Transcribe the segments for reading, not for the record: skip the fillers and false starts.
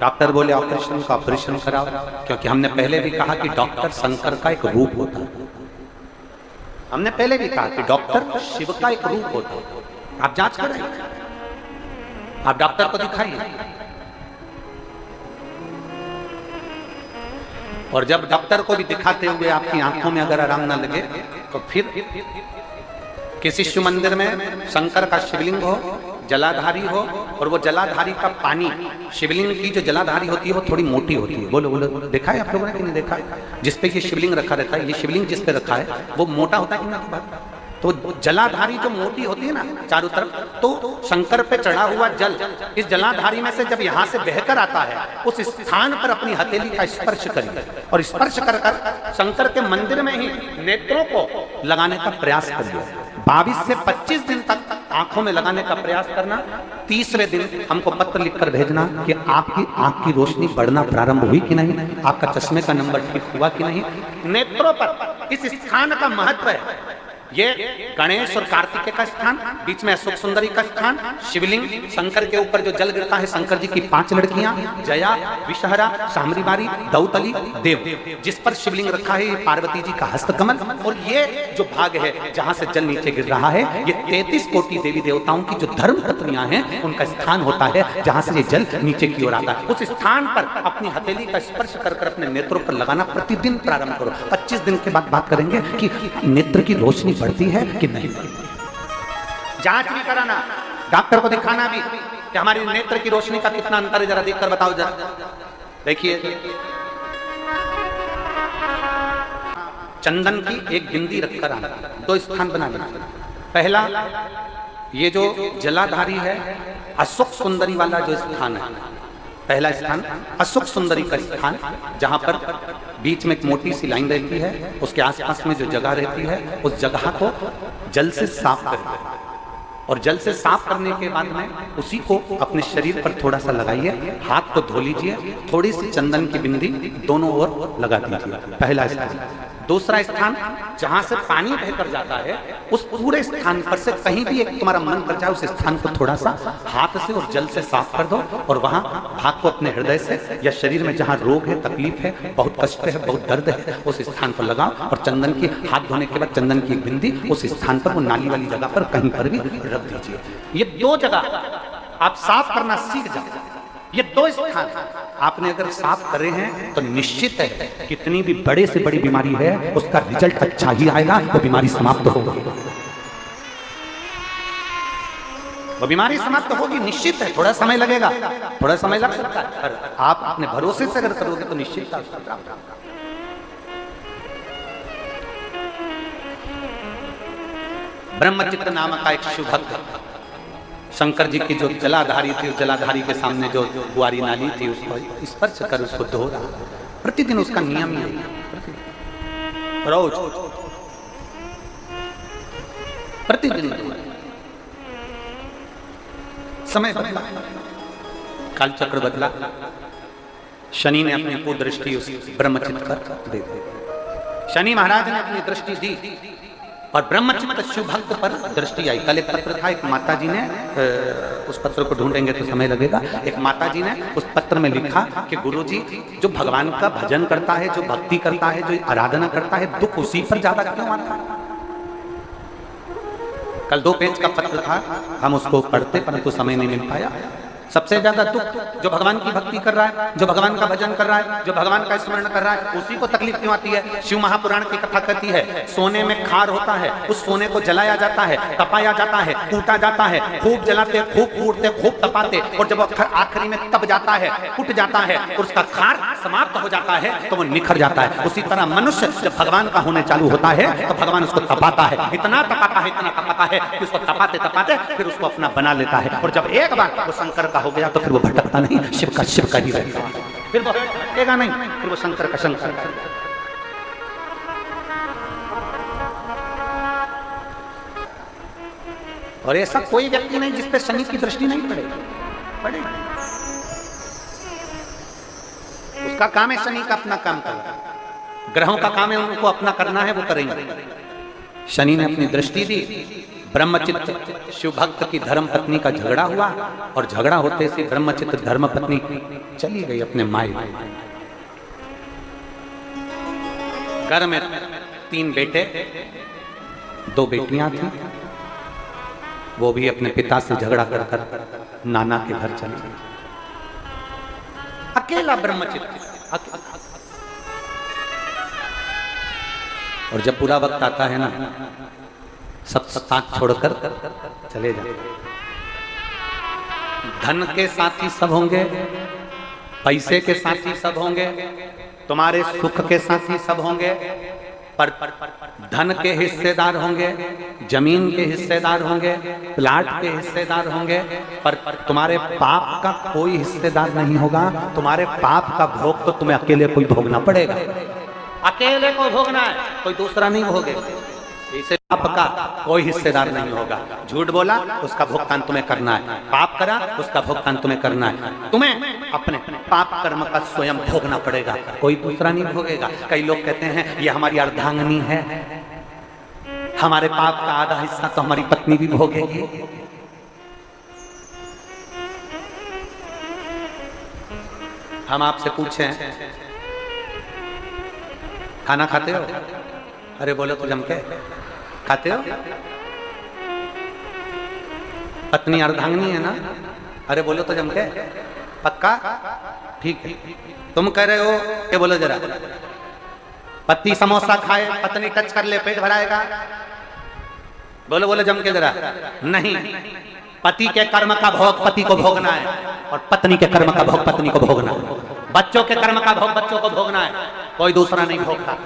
Doctor बोले operation का operation कराओ, क्योंकि हमने पहले भी कहा कि डॉक्टर शंकर का एक रूप होता है। हमने पहले भी कहा कि डॉक्टर शिव का एक रूप होता है। आप जांच कराइए, आप डॉक्टर को दिखाइए, और जब डॉक्टर को भी दिखाते हुए आपकी आंखों में अगर आराम ना लगे तो फिर किसी शिव मंदिर में शंकर का शिवलिंग हो, जलाधारी हो, और वो जलाधारी का पानी, शिवलिंग की जो जलाधारी होती है वो थोड़ी मोटी होती है। बोलो बोलो, देखा है आप लोगों ने कि नहीं देखा है? जिसपे ये शिवलिंग रखा रहता है, ये शिवलिंग जिस पे रखा है वो मोटा होता है कि ना? तो जलाधारी जो मोटी होती है ना चारों तरफ, तो शंकर पे चढ़ा हुआ जल इस जलाधारी में से जब यहाँ से बहकर आता है, उस स्थान पर अपनी हथेली का स्पर्श करिए, और स्पर्श कर कर शंकर के मंदिर में ही नेत्रों को लगाने का प्रयास करिए। 22 से 25 दिन तक आंखों में लगाने का प्रयास करना। 30वें दिन हमको पत्र लिखकर भेजना कि आपकी आंख की रोशनी बढ़ना प्रारंभ हुई कि नहीं, आपका चश्मे का नंबर ठीक हुआ कि नहीं। नेत्रों पर इस स्थान का महत्व है। ये गणेश और कार्तिकेय का स्थान, बीच में अशोक सुंदरी का स्थान, शिवलिंग, शंकर के ऊपर जो जल गिरता है, शंकर जी की 5 लड़कियां, जया, विषहरा, शामरीबारी, दौतली, देव, जिस पर शिवलिंग रखा है, ये पार्वती जी का हस्तकमल, और ये जो भाग है जहां से जल नीचे गिर रहा है, ये 33 कोटि देवी देवताओं की जो धर्म पत्नियां हैं उनका स्थान होता है, जहां से ये जल नीचे की ओर आता है। उस स्थान पर अपनी हथेली का स्पर्श कर कर अपने नेत्रों पर लगाना प्रतिदिन प्रारंभ करो। 25 दिन के बाद बात करेंगे कि नेत्र की रोशनी बढ़ती है कि नहीं। जांच भी कराना, डॉक्टर को दिखाना भी कि हमारी नेत्र की रोशनी का कितना अंतर है, जरा देखकर बताओ। जरा देखिए, चंदन की एक बिंदी रखकर आना, 2 स्थान बना लेना। पहला, ये जो जलाधारी है, अशोक सुंदरी वाला जो स्थान है, पहला स्थान अशोक सुंदरी का स्थान, जहां पर बीच में एक मोटी सी लाइन रहती है, उसके आसपास में जो जगह रहती है, उस जगह को जल से साफ करें, और जल से साफ करने के बाद में उसी को अपने शरीर पर थोड़ा सा लगाइए, हाथ को धो लीजिए, थोड़ी सी चंदन की बिंदी दोनों ओर लगा दीजिए। पहला स्थान। दूसरा स्थान, जहां से पानी बहकर जाता है, उस पूरे स्थान पर से कहीं भी एक तुम्हारा मन कर जाए, उस स्थान को थोड़ा सा हाथ से और जल से साफ कर दो, और वहां भाग को अपने हृदय से या शरीर में जहां रोग है, तकलीफ है, बहुत कष्ट है, बहुत दर्द है, उस स्थान पर लगाओ, और चंदन की, हाथ धोने के बाद चंदन की एक बिंदी उस स्थान पर, वो नाली वाली जगह पर कहीं पर भी रख दीजिए। ये 2 जगह आप साफ करना सीख जाओ। ये 2 स्थान आपने अगर साफ करे हैं तो निश्चित है कितनी भी बड़े से बड़ी बीमारी है उसका रिजल्ट अच्छा ही आएगा, वो बीमारी समाप्त होगी। वो बीमारी समाप्त होगी, निश्चित है। थोड़ा समय लगेगा, थोड़ा समय लग सकता है, पर आप अपने भरोसे से अगर करोगे तो निश्चित ब्रह्मचित्त नामक का एक शिव भक्त शंकर जी की जो जलाधारी थी, उस जलाधारी के सामने जो गुआरी नाली थी, उसको स्पर्श कर उसको धो रहा। प्रतिदिन उसका नियम ही रोज प्रतिदिन समय बदला, काल चक्र बदला, शनि ने अपनी कुदृष्टि उस ब्रह्मचित्त पर दे दी। शनि महाराज ने अपनी दृष्टि दी और ब्रह्मचित्त शिव भक्त पर दृष्टि आई। कल एक पत्र था, एक माता जी ने, उस पत्र को ढूंढेंगे तो समय लगेगा, एक माता जी ने उस पत्र में लिखा कि गुरुजी, जो भगवान का भजन करता है, जो भक्ति करता है, जो आराधना करता है, दुख उसी पर ज्यादा क्यों आता है। कल 2 पेज का पत्र था, हम उसको पढ़ते परंतु समय नहीं मिल पाया। सबसे ज्यादा दुख जो भगवान की भक्ति कर रहा है, जो भगवान का भजन कर रहा है, जो भगवान का स्मरण कर रहा है, उसी को तकलीफ क्यों आती है। शिव महापुराण की कथा कहती है, सोने में खार होता है, उस सोने को जलाया जाता है, तपाया जाता है, कूटा जाता है, खूब जलाते, खूब कूटते, खूब तपाते, और जब आखिरी में तप जाता है, फूट जाता है और उसका खार समाप्त हो जाता है तो वो निखर जाता है। उसी तरह मनुष्य जब भगवान का होने चालू होता है तो भगवान उसको तपाता है, इतना तपाता है, इतना तपाता है कि उसको तपाते तपाते फिर उसको अपना बना लेता है। और जब एक बार वो शंकर हो गया तो फिर वो भटकता नहीं, शिव का ही रहेगा, फिर वो भटकेगा नहीं, फिर वो शंकर का शंकर। और ऐसा कोई व्यक्ति नहीं जिस पे शनि की दृष्टि नहीं पड़ेगी। उसका काम है शनि का अपना काम करना, ग्रहों का काम है उनको अपना करना है, वो करेंगे। शनि ने अपनी दृष्टि दी, ब्रह्मचित्र शिव भक्त की धर्म पत्नी का झगड़ा हुआ और झगड़ा होते से ब्रह्मचित्र धर्म पत्नी चली गई अपने माई। घर में 3 बेटे 2 बेटियां थी, वो भी अपने पिता से झगड़ा कर नाना के घर चली गई। अकेला ब्रह्मचित्र। और जब पूरा वक्त आता है ना, सब साथ छोड़कर चले जाते। धन के साथी सब होंगे, पैसे के साथी सब होंगे, तुम्हारे सुख के साथी सब होंगे, पर धन के हिस्सेदार होंगे, जमीन के हिस्सेदार होंगे, प्लाट के हिस्सेदार होंगे, पर तुम्हारे पाप का कोई हिस्सेदार नहीं होगा। तुम्हारे पाप का भोग तो तुम्हें अकेले कोई भोगना पड़ेगा, अकेले को भोगना है, कोई दूसरा नहीं भोगेगा। इसे पाप का कोई हिस्सेदार नहीं होगा। झूठ बोला उसका भुगतान तुम्हें करना है, पाप करा उसका भुगतान तुम्हें करना है। तुम्हें अपने पाप कर्म का स्वयं भोगना पड़ेगा, कोई दूसरा नहीं भोगेगा। कई लोग कहते हैं ये हमारी अर्धांगिनी है, हमारे पाप का आधा हिस्सा तो हमारी पत्नी भी भोगेगी। हम आपसे पूछें खाना खाते हो? अरे बोलो तो जम के खाते हो? पत्नी अर्धांगिनी है ना? अरे बोलो तो जम के, पक्का? ठीक है। तुम कह रहे हो ये बोलो जरा, पति समोसा खाए पत्नी टच कर ले पेट भराएगा? बोलो बोलो जम के जरा। नहीं, पति के कर्म का भोग पति को भोगना है और पत्नी के कर्म का भोग पत्नी को भोगना है। बच्चों के कर्म का भोग बच्चों को भोगना है, कोई दूसरा नहीं भोगता।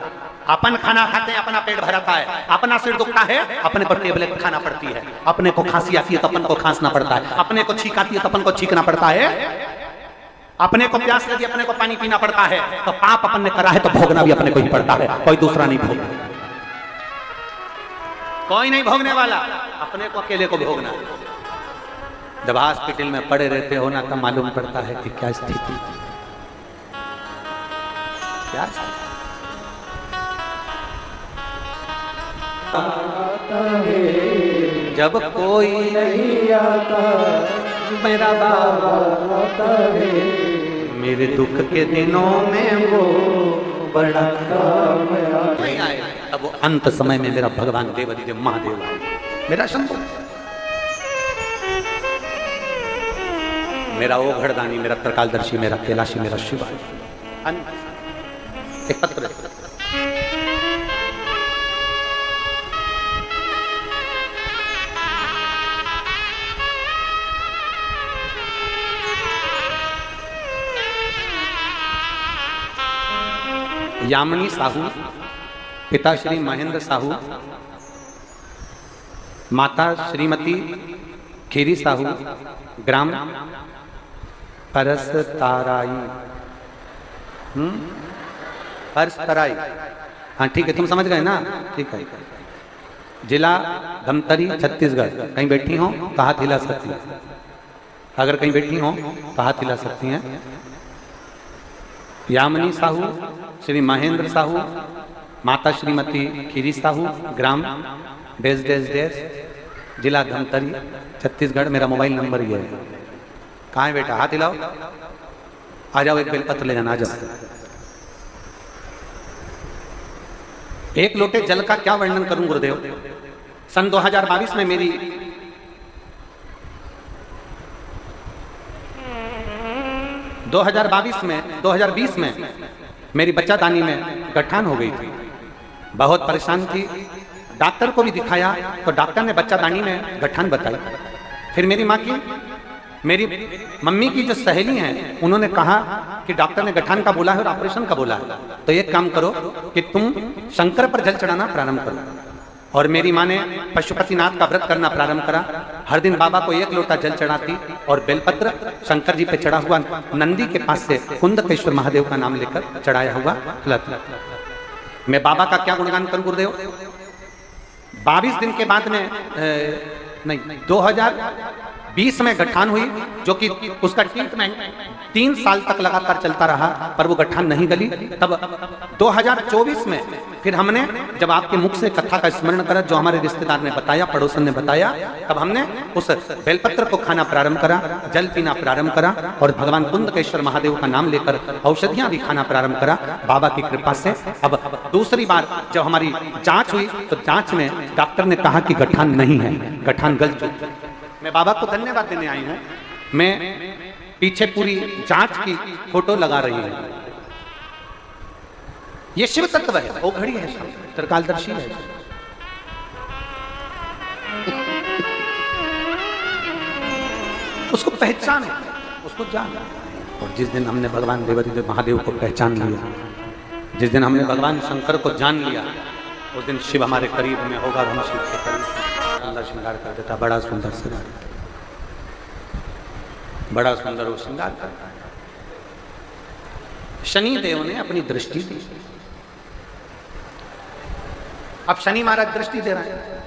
अपन खाना खाते हैं, अपना पेट भरता है, अपना सिर दुखता है, अपने पर टेबलेट खाना पड़ती है, अपने को खांसी आती है तो अपन को खांसना पड़ता है, अपने को छींक आती है तो अपन को छींकना पड़ता है, अपने को प्यास लगी अपने को पानी पीना पड़ता है। तो पाप अपन ने करा है तो भोगना भी अपने को ही पड़ता है, कोई दूसरा नहीं भोगना, कोई नहीं भोगने वाला, अपने को अकेले को भोगना। जब हॉस्पिटल में पड़े रहते हो ना, तब मालूम पड़ता है कि क्या स्थिति, क्या जब कोई नहीं आता मेरा बाबा आता है, मेरे दुख के दिनों में वो बड़ा काम नहीं आए। अब वो अंत समय में मेरा भगवान देवादिदेव महादेव आए, मेरा शंभु, मेरा ओघड़दानी, मेरा त्रिकालदर्शी, मेरा कैलाशी, मेरा शिव। एक पत्र यामिनी साहू, पिता श्री महेंद्र साहू, माता श्रीमती खीरी साहू, ग्राम परसताराई, परसतराई, हाँ ठीक है, तुम समझ गए ना? ठीक है। जिला धमतरी, छत्तीसगढ़। कहीं बैठी हो तो हाथ हिला सकती है, अगर कहीं बैठी हो तो हाथ हिला सकती हैं। यामिनी साहू, श्री महेंद्र साहू, माता श्रीमती खीरी साहू, ग्राम डेस डेस डेस, जिला धमतरी, छत्तीसगढ़। मेरा मोबाइल नंबर ये है। कहाँ है बेटा? हाथ हिलाओ, आ जाओ, एक बेलपत्र ले जाना, आ जाओ। एक लोटे जल का क्या वर्णन करूं गुरुदेव। सन 2022 में मेरी दो 2020 में मेरी बच्चादानी में गठान हो गई थी, बहुत परेशान थी। डॉक्टर को भी दिखाया तो डॉक्टर ने बच्चादानी में गठान बताई। फिर मेरी माँ की, मेरी मम्मी की जो सहेली हैं, उन्होंने कहा कि डॉक्टर ने गठान का बोला है और ऑपरेशन का बोला है, तो एक काम करो कि तुम शंकर पर जल चढ़ाना प्रारंभ करो। और मेरी माँ ने पशुपतिनाथ का व्रत करना प्रारंभ करा। हर दिन बाबा को 1 लोटा जल चढ़ाती और बेलपत्र शंकर जी पे चढ़ा हुआ नंदी के पास से कुंदकेश्वर महादेव का नाम लेकर चढ़ाया हुआ खिलाती। मैं बाबा का क्या गुणगान करूं गुरुदेव। 22 दिन के बाद में नहीं 2020 में गठान हुई, जो कि उसका ट्रीटमेंट 3 साल तक लगातार चलता रहा, पर वो गठान नहीं गली। तब 2024 में फिर हमने जब आपके मुख से कथा का स्मरण करा, जो हमारे रिश्तेदार ने बताया, पड़ोसन ने बताया, तब हमने उस बेलपत्र को खाना प्रारंभ करा, जल पीना प्रारंभ करा और भगवान कुंदकेश्वर महादेव का नाम लेकर औषधियां भी खाना प्रारंभ करा बाबा की कृपा से। अब दूसरी बार जब हमारी जांच हुई तो जांच में डॉक्टर ने कहा कि गठान नहीं है, गठान गल चुकी। मैं बाबा को धन्यवाद देने आई हूं। मैं पीछे पूरी जांच की फोटो लगा रही हूं। ये शिव तत्व है, वो घड़ी है, त्रिकालदर्शी है। उसको पहचान है, उसको जान। और जिस दिन हमने भगवान देवादिदेव महादेव को पहचान लिया, जिस दिन हमने भगवान शंकर को जान लिया, उस दिन शिव हमारे करीब में होगा और हम शिव के करीब। सुंदर श्रृंगार कर देता, बड़ा सुंदर श्रृंगार, बड़ा सुंदर वो श्रृंगार करता है। शनि देव ने अपनी दृष्टि दी। अब शनि महाराज दृष्टि दे रहा है।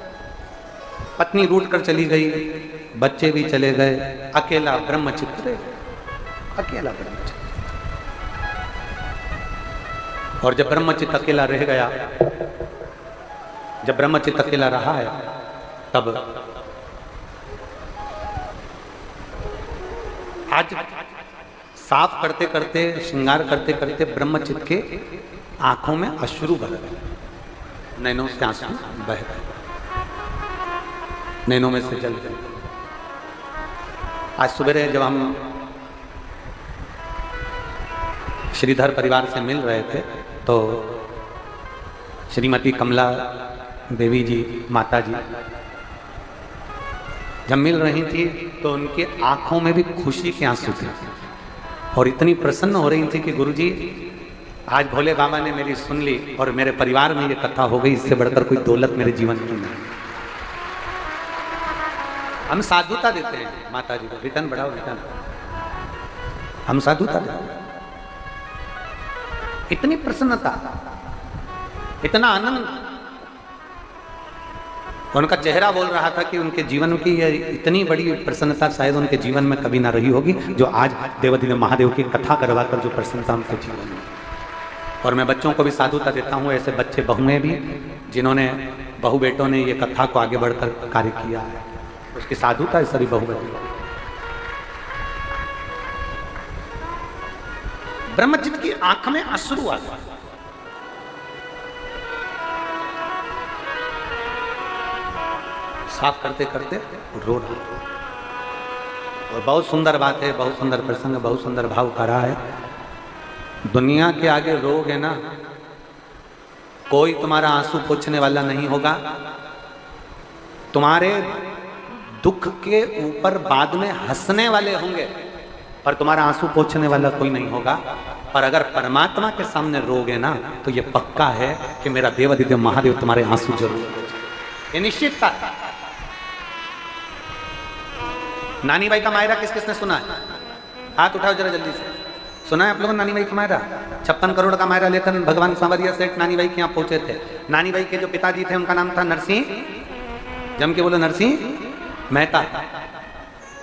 पत्नी रूठ कर चली गई, बच्चे भी चले गए, अकेला ब्रह्मचित्र, अकेला ब्रह्मचित्र। और जब ब्रह्मचित्र अकेला रह गया, जब ब्रह्मचित्र अकेला रहा है, तब आज साफ करते करते, श्रृंगार करते करते ब्रह्मचित्र के आंखों में अश्रु बह गए, नैनों से आंसू बह गए, नैनों में से जल गए। आज सुबह जब हम श्रीधर परिवार से मिल रहे थे तो श्रीमती कमला देवी जी, माता जी, जब मिल रही थी तो उनकी आंखों में भी खुशी के आंसू थे और इतनी प्रसन्न हो रही थी कि गुरुजी आज भोले बाबा ने मेरी सुन ली और मेरे परिवार में ये कथा हो गई, इससे बढ़कर कोई दौलत मेरे जीवन में नहीं। हम साधुता देते हैं माता जी को, रिटर्न बढ़ाओ, रिटर्न, हम साधुता देते हैं। इतनी प्रसन्नता, इतना आनंद, उनका चेहरा बोल रहा था कि उनके जीवन की इतनी बड़ी प्रसन्नता शायद उनके जीवन में कभी ना रही होगी, जो आज देवादिदेव महादेव की कथा करवाकर जो प्रसन्नता उनके जीवन में। और मैं बच्चों को भी साधुता देता हूँ, ऐसे बच्चे बहुएं भी जिन्होंने, बहु बेटों ने ये कथा को आगे बढ़कर कार्य किया है, उसकी साधुता है सभी बहु बेटों। ब्रह्मचित्र की आंख में अश्रु आ गया। साफ करते करते रो रहा। और बहुत सुंदर बात है, बहुत सुंदर प्रसंग, बहुत सुंदर भाव करा है। दुनिया के आगे रोगे ना, कोई तुम्हारा आंसू पोंछने वाला नहीं होगा। तुम्हारे दुख के ऊपर बाद में हंसने वाले होंगे, पर तुम्हारा आंसू पोंछने वाला कोई नहीं होगा। और अगर परमात्मा के सामने रोगे ना, तो ये पक्का है कि मेरा देवादिदेव महादेव तुम्हारे आंसू जरूर, ये निश्चितता। नानी बाई का मायरा किस किसने सुना है? हाथ उठाओ जरा जल्दी से। सुना है आप लोगों ने नानी बाई का मायरा? 56 करोड़ का मायरा लेकर भगवान सांवरिया सेठ नानी बाई के यहाँ पहुंचे थे। नानी बाई के जो पिताजी थे उनका नाम था नरसिंह, जम के बोलो, नरसिंह मेहता।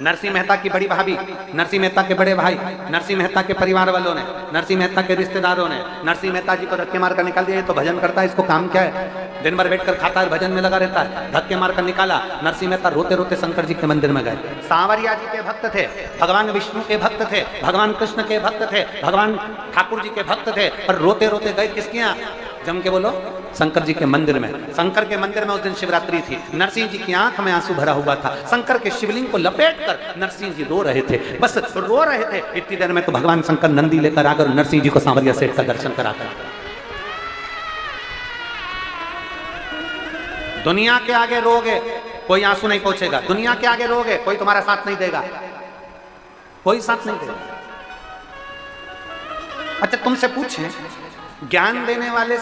नरसिंह मेहता की बड़ी भाभी, नरसिंह मेहता के बड़े भाई, नरसिंह मेहता के परिवार वालों ने, नरसिंह मेहता के रिश्तेदारों ने नरसिंह मेहता जी को धक्के मार कर निकाल दिया। तो भजन करता है, इसको काम क्या है? दिन भर बैठ कर खाता है, भजन में लगा रहता है। धक्के मार कर निकाला। नरसिंह मेहता रोते रोते शंकर जी के मंदिर में गए। सांवरिया जी के भक्त थे, भगवान विष्णु के भक्त थे, भगवान कृष्ण के भक्त थे, भगवान ठाकुर जी के भक्त थे, पर रोते रोते गए किसके यहाँ? जम के बोलो, शंकर जी के मंदिर में। शंकर के मंदिर में उस दिन शिवरात्रि थी। नरसिंह जी की आंख में आंसू भरा हुआ था। शंकर के शिवलिंग को लपेट कर नरसिंह जी रो रहे थे, बस रो रहे थे। इतनी देर में तो भगवान शंकर नंदी लेकर आकर नरसिंह जी को सांवरिया सेठ का दर्शन कराकर। दुनिया के आगे रोगे, कोई आंसू नहीं पहुंचेगा। दुनिया के आगे रोगे, कोई तुम्हारा साथ नहीं देगा, कोई साथ नहीं देगा। अच्छा, तुमसे पूछें, ज्ञान देने वाले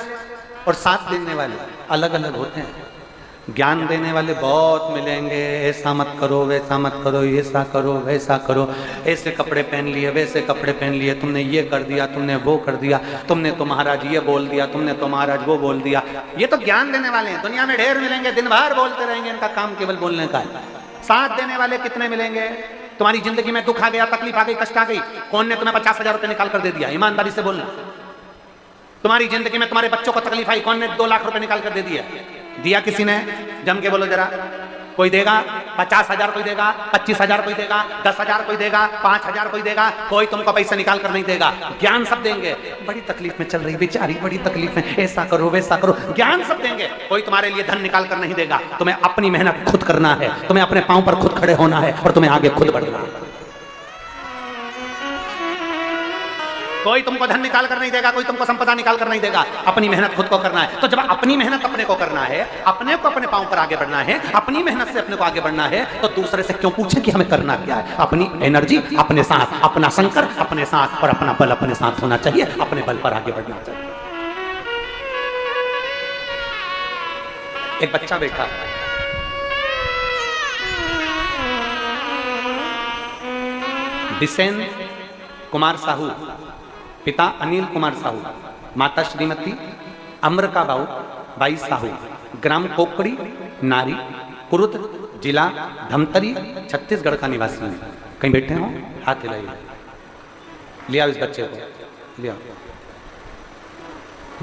और साथ देने वाले अलग अलग होते हैं। ज्ञान देने वाले बहुत मिलेंगे, ऐसा मत करो, वैसा मत करो, ऐसा करो, वैसा करो, ऐसे कपड़े पहन लिए, वैसे कपड़े पहन लिए, तुमने ये कर दिया, तुमने वो कर दिया, तुमने तो महाराज ये बोल दिया, तुमने तो महाराज वो बोल दिया। ये तो ज्ञान देने वाले हैं। दुनिया में ढेर मिलेंगे, दिन भर बोलते रहेंगे, इनका काम केवल बोलने का है। साथ देने वाले कितने मिलेंगे? तुम्हारी जिंदगी में दुख आ गया, तकलीफ आ गई, कष्ट आ गई, कौन ने तुम्हें 50,000 रुपये निकाल कर दे दिया? ईमानदारी से बोलना। तुम्हारी जिंदगी में तुम्हारे बच्चों को तकलीफ आई, कौन ने 2 लाख रुपए निकाल कर दे दिया? दिया किसी ने? जम के बोलो जरा। कोई देगा? 50,000 कोई देगा, 25,000 कोई देगा, 10,000 कोई देगा, 5,000 कोई देगा। कोई तुमको पैसा निकाल कर नहीं देगा। ज्ञान सब देंगे। बड़ी तकलीफ में चल रही बेचारी, बड़ी तकलीफ में, ऐसा करो वैसा करो, ज्ञान सब देंगे। कोई तुम्हारे लिए धन निकाल कर नहीं देगा। तुम्हें अपनी मेहनत खुद करना है, तुम्हें अपने पांव पर खुद खड़े होना है और तुम्हें आगे खुद बढ़ना है। कोई तुमको धन निकाल कर नहीं देगा, कोई तुमको संपदा निकाल कर नहीं देगा। अपनी मेहनत खुद को करना है। तो जब अपनी मेहनत अपने को करना है, अपने को अपने पांव पर आगे बढ़ना है, अपनी मेहनत से अपने को आगे बढ़ना है, तो दूसरे से क्यों पूछे कि हमें करना क्या है? अपनी एनर्जी अपने साथ, अपना शंकर अपने साथ और अपना बल अपने साथ होना चाहिए। अपने बल पर आगे बढ़ना चाहिए। एक बच्चा बैठा, बिसेन कुमार साहू, पिता अनिल कुमार साहू, माता श्रीमती अमृका बाई साहू, ग्राम कोकड़ी नारी, कुरुद, जिला धमतरी, छत्तीसगढ़ का निवासी है। कहीं बैठे हो? हाथ हिलाइए। लिया इस बच्चे को, लिया।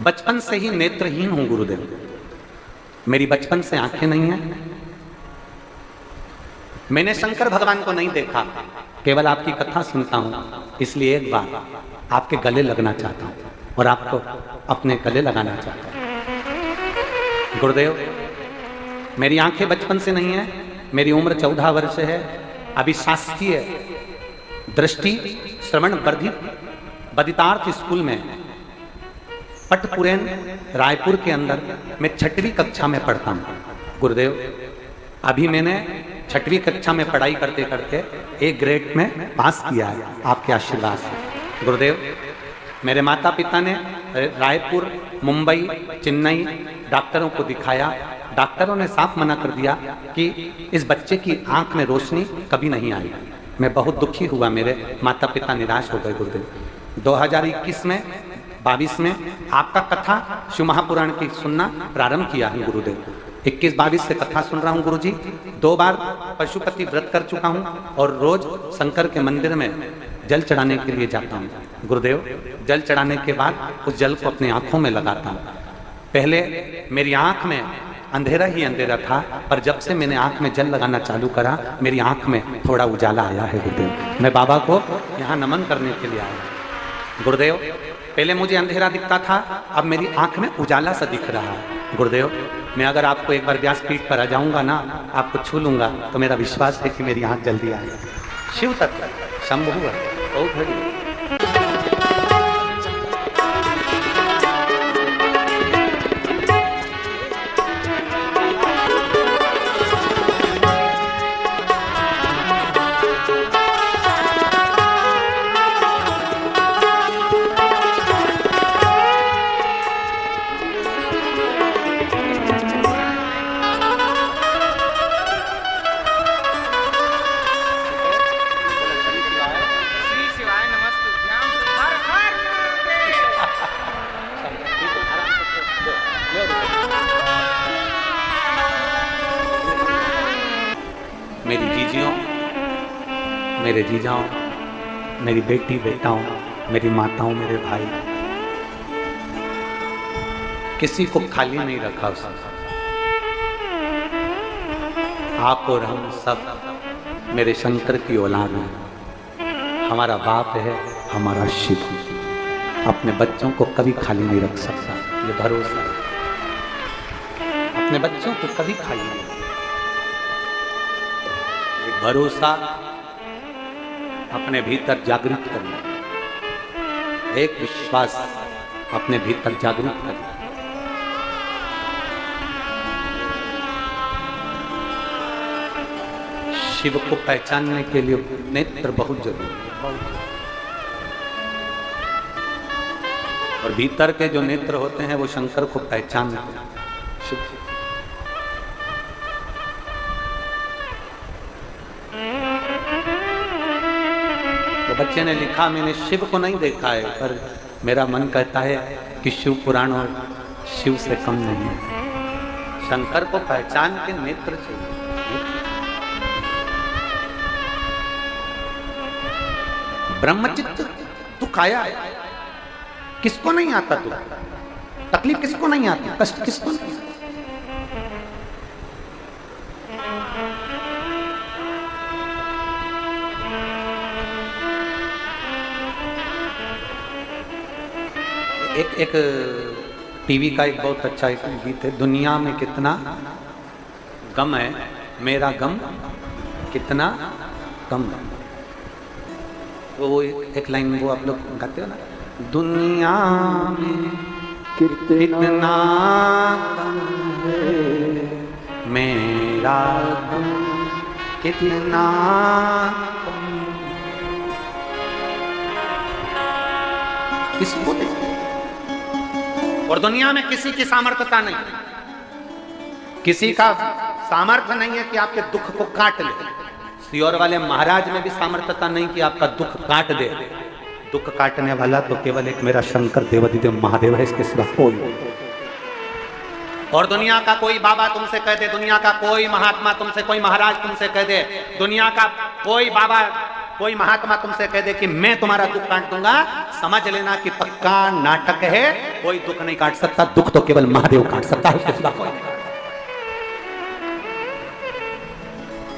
बचपन से ही नेत्रहीन हूं गुरुदेव, मेरी बचपन से आंखें नहीं हैं। मैंने शंकर भगवान को नहीं देखा, केवल आपकी कथा सुनता हूं, इसलिए एक बार आपके गले लगना चाहता हूं और आपको अपने गले लगाना चाहता हूं। गुरुदेव, मेरी आंखें बचपन से नहीं है, मेरी उम्र 14 वर्ष है। अभी शासकीय दृष्टि श्रवण बदितार्थ स्कूल में पटपुरेन रायपुर के अंदर मैं 6वीं कक्षा में पढ़ता हूं। गुरुदेव, अभी मैंने 6वीं कक्षा में पढ़ाई करते करते एक ग्रेड में पास किया है आपके आशीर्वाद से। गुरुदेव, मेरे माता पिता ने रायपुर, मुंबई, चेन्नई डॉक्टरों को दिखाया। डॉक्टरों ने साफ मना कर दिया कि इस बच्चे की आंख में रोशनी कभी नहीं आई। मैं बहुत दुखी हुआ, मेरे माता पिता निराश हो गए। गुरुदेव, 2021 में 22 में आपका कथा शिव महापुराण की सुनना प्रारंभ किया है। गुरुदेव, 21-22 से कथा सुन रहा हूँ गुरुजी। 2 बार पशुपति व्रत कर चुका हूँ और रोज शंकर के मंदिर में जल चढ़ाने के लिए जाता हूँ। गुरुदेव, जल चढ़ाने के बाद उस जल को अपनी आंखों में लगाता हूँ। पहले मेरी आंख में अंधेरा ही अंधेरा था, पर जब से मैंने आंख में जल लगाना चालू करा, मेरी आंख में थोड़ा उजाला आया है। गुरुदेव, मैं बाबा को यहाँ नमन करने के लिए आया। गुरुदेव, पहले मुझे अंधेरा दिखता था, अब मेरी आंख में उजाला सा दिख रहा है। गुरुदेव, मैं अगर आपको एक बार व्यासपीठ पर आ जाऊंगा ना, आपको छू लूंगा, तो मेरा विश्वास है कि मेरी आंख जल्दी आएगी। शिव तत्व शंभु बहुत बड़ी। मेरी जीजियों, मेरे जीजाओं, मेरी बेटी बेटाओं, मेरी माताओं, मेरे भाई, किसी को खाली नहीं रखा उसने। आप और हम सब मेरे शंकर की औलाद हैं। हमारा बाप है, हमारा शिव अपने बच्चों को कभी खाली नहीं रख सकता। ये भरोसा है, अपने बच्चों को कभी खाली नहीं। भरोसा अपने भीतर जागृत करना, एक विश्वास अपने भीतर जागृत करना। शिव को पहचानने के लिए नेत्र बहुत जरूरी है, और भीतर के जो नेत्र होते हैं वो शंकर को पहचानते हैं। बच्चे ने लिखा, मैंने शिव को नहीं देखा है, पर मेरा मन कहता है कि शिव पुराण और शिव से कम नहीं है। शंकर को पहचान के नेत्र चाहिए। ब्रह्मचित्त तू काया है, किसको नहीं आता दुख? तकलीफ किसको नहीं आती? कष्ट किसको नहीं आता? एक टीवी का एक बहुत अच्छा एक गीत है, दुनिया में कितना गम है, मेरा गम कितना कम है। वो एक लाइन वो आप लोग गाते हो ना, दुनिया में कितना गम है, मेरा गम कितना कम। किसको नहीं? और दुनिया में किसी की सामर्थ्यता नहीं, किसी का सामर्थ्य नहीं है कि आपके दुख को काट ले। सियोर वाले महाराज में भी सामर्थ्यता नहीं कि आपका दुख काट दे। दुख काटने वाला तो केवल एक मेरा शंकर देवादिदेव महादेव है, इसके सिवा कोई। और दुनिया का कोई बाबा तुमसे कह दे, दुनिया का कोई महात्मा तुमसे, कोई महाराज तुमसे कह दे, दुनिया का कोई बाबा कोई महात्मा तुमसे कह दे कि मैं तुम्हारा दुख काट दूंगा, समझ लेना कि पक्का नाटक है। कोई दुख नहीं काट सकता, दुख तो केवल महादेव काट सकता है, उसके सिवा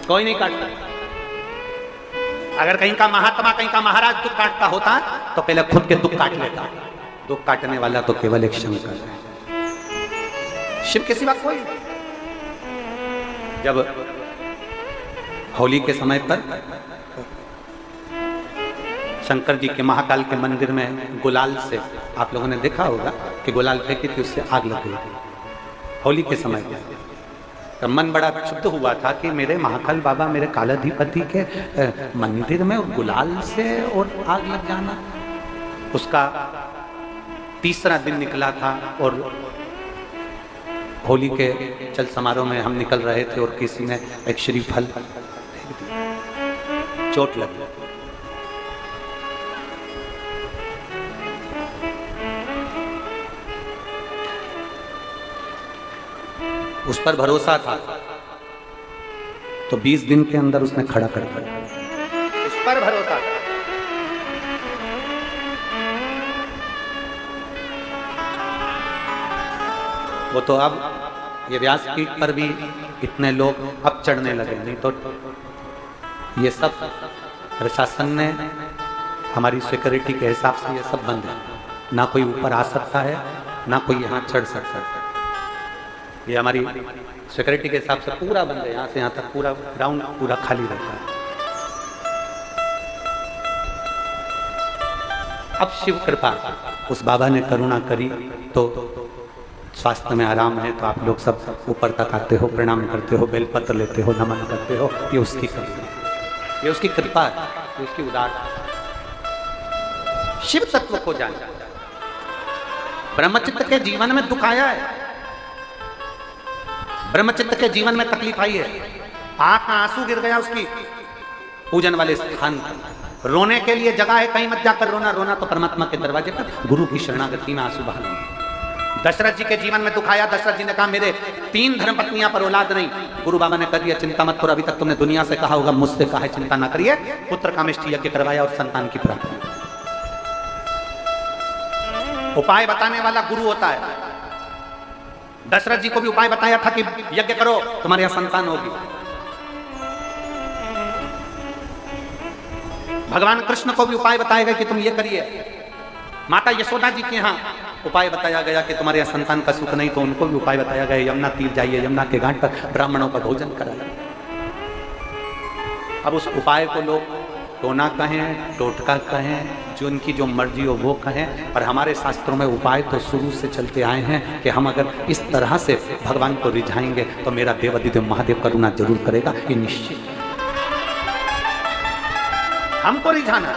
कोई नहीं काट सकता। अगर कहीं का महात्मा कहीं का महाराज दुख काटता होता तो पहले खुद के दुख काट लेता। दुख काटने वाला तो केवल एक शंकर है, शिव के सिवा कोई। जब होली के समय पर शंकर जी के महाकाल के मंदिर में गुलाल से, आप लोगों ने देखा होगा कि गुलाल फेंकी थी, उससे आग लग गई थी होली के समय पर। तो मन बड़ा क्षुब्ध हुआ था कि मेरे महाकाल बाबा, मेरे कालाधिपति के मंदिर में गुलाल से और आग लग जाना। उसका तीसरा दिन निकला था और होली के चल समारोह में हम निकल रहे थे और किसी ने एक श्रीफल, चोट लगी। उस पर भरोसा था तो 20 दिन के अंदर उसने खड़ा कर दिया। उस पर भरोसा था। वो तो अब ये व्यासपीठ पर भी इतने लोग अब चढ़ने लगे, नहीं तो ये सब प्रशासन ने हमारी सिक्योरिटी के हिसाब से ये सब बंद है। ना कोई ऊपर आ सकता है, ना कोई यहाँ चढ़ सकता है। ये हमारी सिक्योरिटी के हिसाब से पूरा बंद है, यहाँ से यहाँ तक पूरा ग्राउंड पूरा खाली रहता है। अब शिव कृपा, उस बाबा ने करुणा करी तो स्वास्थ्य में आराम है, तो आप लोग सब ऊपर तक आते हो, प्रणाम करते हो, बेलपत्र लेते हो, नमन करते हो। ये उसकी कृपा, ये उसकी कृपा है, ये उसकी उदारता। शिव तत्व को जाना। ब्रह्मचित्त के जीवन में दुख आया है, ब्रह्मचित्त के जीवन में तकलीफ आई है, आंख का आंसू गिर गया उसकी पूजन वाले स्थान पर। रोने के लिए जगह है, कहीं मत जाकर रोना, रोना तो परमात्मा के दरवाजे पर, गुरु की शरणागति में आंसू बहाना। दशरथ जी के जीवन में दुख आया, दशरथ जी ने कहा मेरे 3 धर्मपत्नियां पर औलाद नहीं। गुरु बाबा ने कर दिया, चिंता मत करो, अभी तक तुमने दुनिया से कहा होगा, मुझसे कहा है चिंता ना करिए। पुत्र कामेष्टि यज्ञ करवाया और संतान की प्राप्ति। उपाय बताने वाला गुरु होता है। दशरथ जी को भी उपाय बताया था कि यज्ञ करो, तुम्हारे यहां संतान होगी। भगवान कृष्ण को भी उपाय बताया गया कि तुम ये करिए। माता यशोदा जी के यहाँ उपाय बताया गया कि तुम्हारे यहाँ संतान का सुख नहीं, तो उनको भी उपाय बताया गया, यमुना तीर जाइए, यमुना के घाट पर ब्राह्मणों का भोजन कराइए। अब उस उपाय को लोग टोना कहें, टोटका कहें, जो उनकी जो मर्जी हो वो कहें, पर हमारे शास्त्रों में उपाय तो शुरू से चलते आए हैं कि हम अगर इस तरह से भगवान को रिझाएंगे तो मेरा देवादिदेव महादेव करुणा जरूर करेगा, ये निश्चित। हमको रिझाना,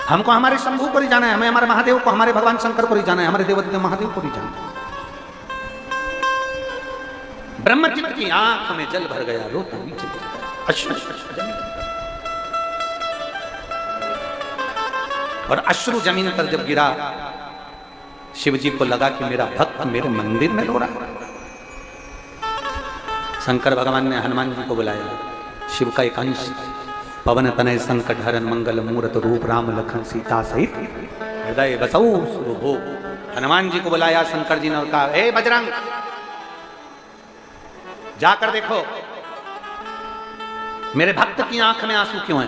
हमको हमारे शंभू को रिझाना है, हमें हमारे महादेव को, हमारे भगवान शंकर को रिझाना है, हमारे देवादिदेव महादेव को रिझाना है। ब्रह्मचित्त की आंख में जल भर गया, रोता नीचे और अश्रु जमीन पर जब गिरा, शिव जी को लगा कि मेरा भक्त मेरे मंदिर में रो रहा है। शंकर भगवान ने हनुमान जी को बुलाया, शिव का एक अंश पवन तनय संकट हरन मंगल मूर्त रूप राम लखन सीता सहित हृदय बसऊ सुभो। हनुमान जी को बुलाया शंकर जी ने और कहा, हे बजरंग, जाकर देखो मेरे भक्त की आंख में आंसू क्यों है।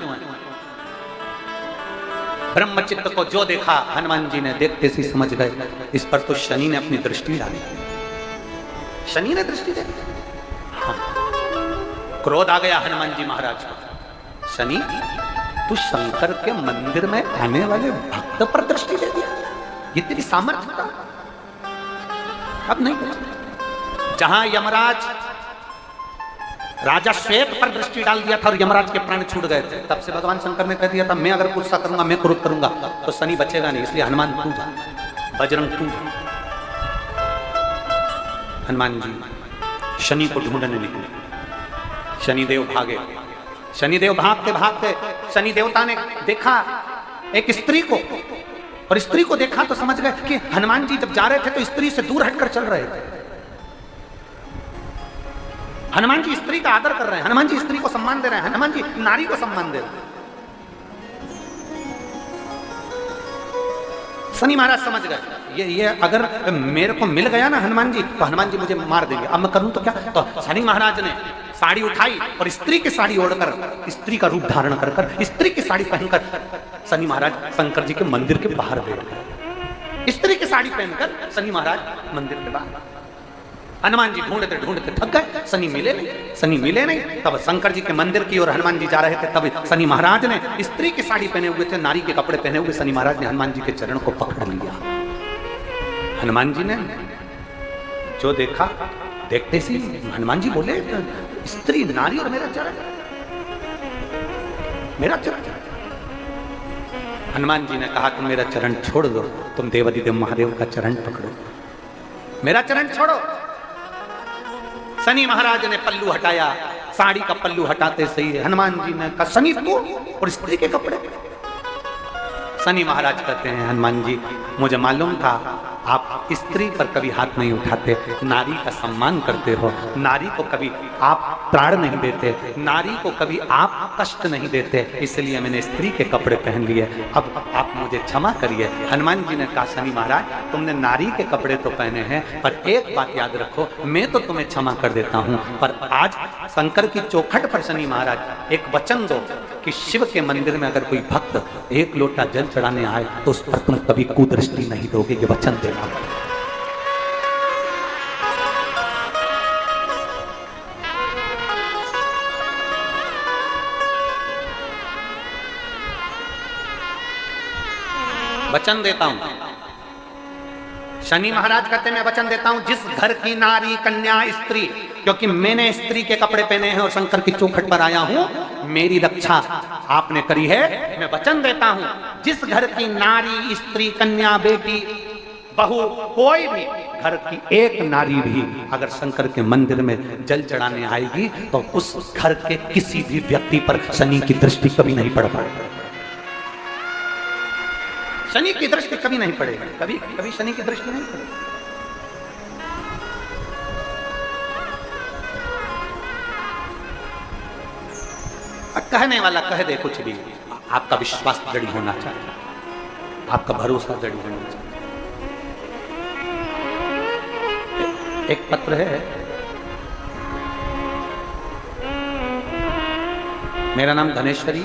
ब्रह्मचित्त को जो देखा हनुमान जी ने देखते से समझ गए, इस पर तो शनि ने अपनी दृष्टि डाली। शनि ने दृष्टि दी। हाँ। क्रोध आ गया हनुमान जी महाराज को। शनि, तू शंकर के मंदिर में आने वाले भक्त पर दृष्टि दे दिया, ये तेरी सामर्थ्य था। अब नहीं बचा। जहां यमराज राजा श्वेत पर दृष्टि डाल दिया था और यमराज के प्राण छूट गए थे, तब से भगवान शंकर ने कह दिया था, मैं अगर गुस्सा करूंगा, मैं क्रोध करूंगा तो शनि बचेगा नहीं, इसलिए हनुमान तू जा, बजरंग तू जा। हनुमान जी शनि को ढूंढने निकले। शनिदेव भागे। शनिदेव भागते भागते शनि देवता ने देखा एक स्त्री को, और स्त्री को देखा तो समझ गए कि हनुमान जी जब जा रहे थे तो स्त्री से दूर हटकर चल रहे थे। हनुमान जी स्त्री का आदर कर रहे हैं, हनुमान जी स्त्री को सम्मान दे रहे हैं, हनुमान जी नारी को सम्मान दे रहे हैं। शनि महाराज समझ गए, ये अगर मेरे को मिल गया ना हनुमान जी, तो हनुमान जी मुझे मार देंगे, अब मैं करूं तो क्या। तो शनि महाराज ने साड़ी उठाई और स्त्री की साड़ी ओढ़कर, स्त्री का रूप धारण कर स्त्री की साड़ी पहनकर शनि महाराज शंकर जी के मंदिर के बाहर बैठ गए। स्त्री की साड़ी पहनकर शनि महाराज मंदिर के बाहर। हनुमान जी ढूंढते ढूंढते थक गए, शनि मिले नहीं। तब शंकर जी के मंदिर की ओर हनुमान जी जा रहे थे, तब शनि महाराज ने स्त्री की साड़ी पहने हुए थे, नारी के कपड़े पहने हुए शनि महाराज ने हनुमान जी के चरण को पकड़ लिया। हनुमान जी ने जो देखा, देखते से हनुमान जी बोले, स्त्री, नारी और मेरा चरण। हनुमान जी ने कहा, तुम मेरा चरण छोड़ दो, तुम देवाधिदेव महादेव का चरण पकड़ो, मेरा चरण छोड़ो। शनि महाराज ने पल्लू हटाया, साड़ी का पल्लू हटाते सही हनुमान जी ने कहा, शनि तू और स्त्री के कपड़े। शनि महाराज कहते हैं, हनुमान जी मुझे मालूम था आप स्त्री पर कभी हाथ नहीं उठाते, नारी का सम्मान करते हो, नारी को कभी आप प्राण नहीं देते, नारी को कभी आप कष्ट नहीं देते, इसलिए मैंने स्त्री के कपड़े पहन लिए, अब आप मुझे क्षमा करिए। हनुमान जी ने कहा, शनि महाराज तुमने नारी के कपड़े तो पहने हैं, पर एक बात याद रखो, मैं तो तुम्हें क्षमा कर देता हूँ, पर आज शंकर की चौखट पर शनि महाराज एक वचन दो कि शिव के मंदिर में अगर कोई भक्त एक लोटा जल चढ़ाने आए तो उस पर तुम कभी कुदृष्टि नहीं दोगे, ये वचन देना। वचन देता हूं। शनि महाराज कहते मैं वचन देता हूं, जिस घर की नारी, कन्या, स्त्री, क्योंकि मैंने स्त्री के कपड़े पहने हैं और शंकर की चौखट पर आया हूं, मेरी रक्षा आपने करी है, मैं वचन देता हूं, जिस घर की नारी, स्त्री, कन्या, बेटी, बहू, कोई भी घर की एक नारी भी अगर शंकर के मंदिर में जल चढ़ाने आएगी तो उस घर के किसी भी व्यक्ति पर शनि की दृष्टि कभी नहीं पड़ पाएगी। शनि की दृष्टि कभी नहीं पड़ेगी, कभी शनि की दृष्टि नहीं पड़ेगी। कहने वाला कह दे कुछ भी, आपका विश्वास जड़ी होना चाहिए, आपका भरोसा जड़ी होना चाहिए। एक पत्र है, मेरा नाम धनेश्वरी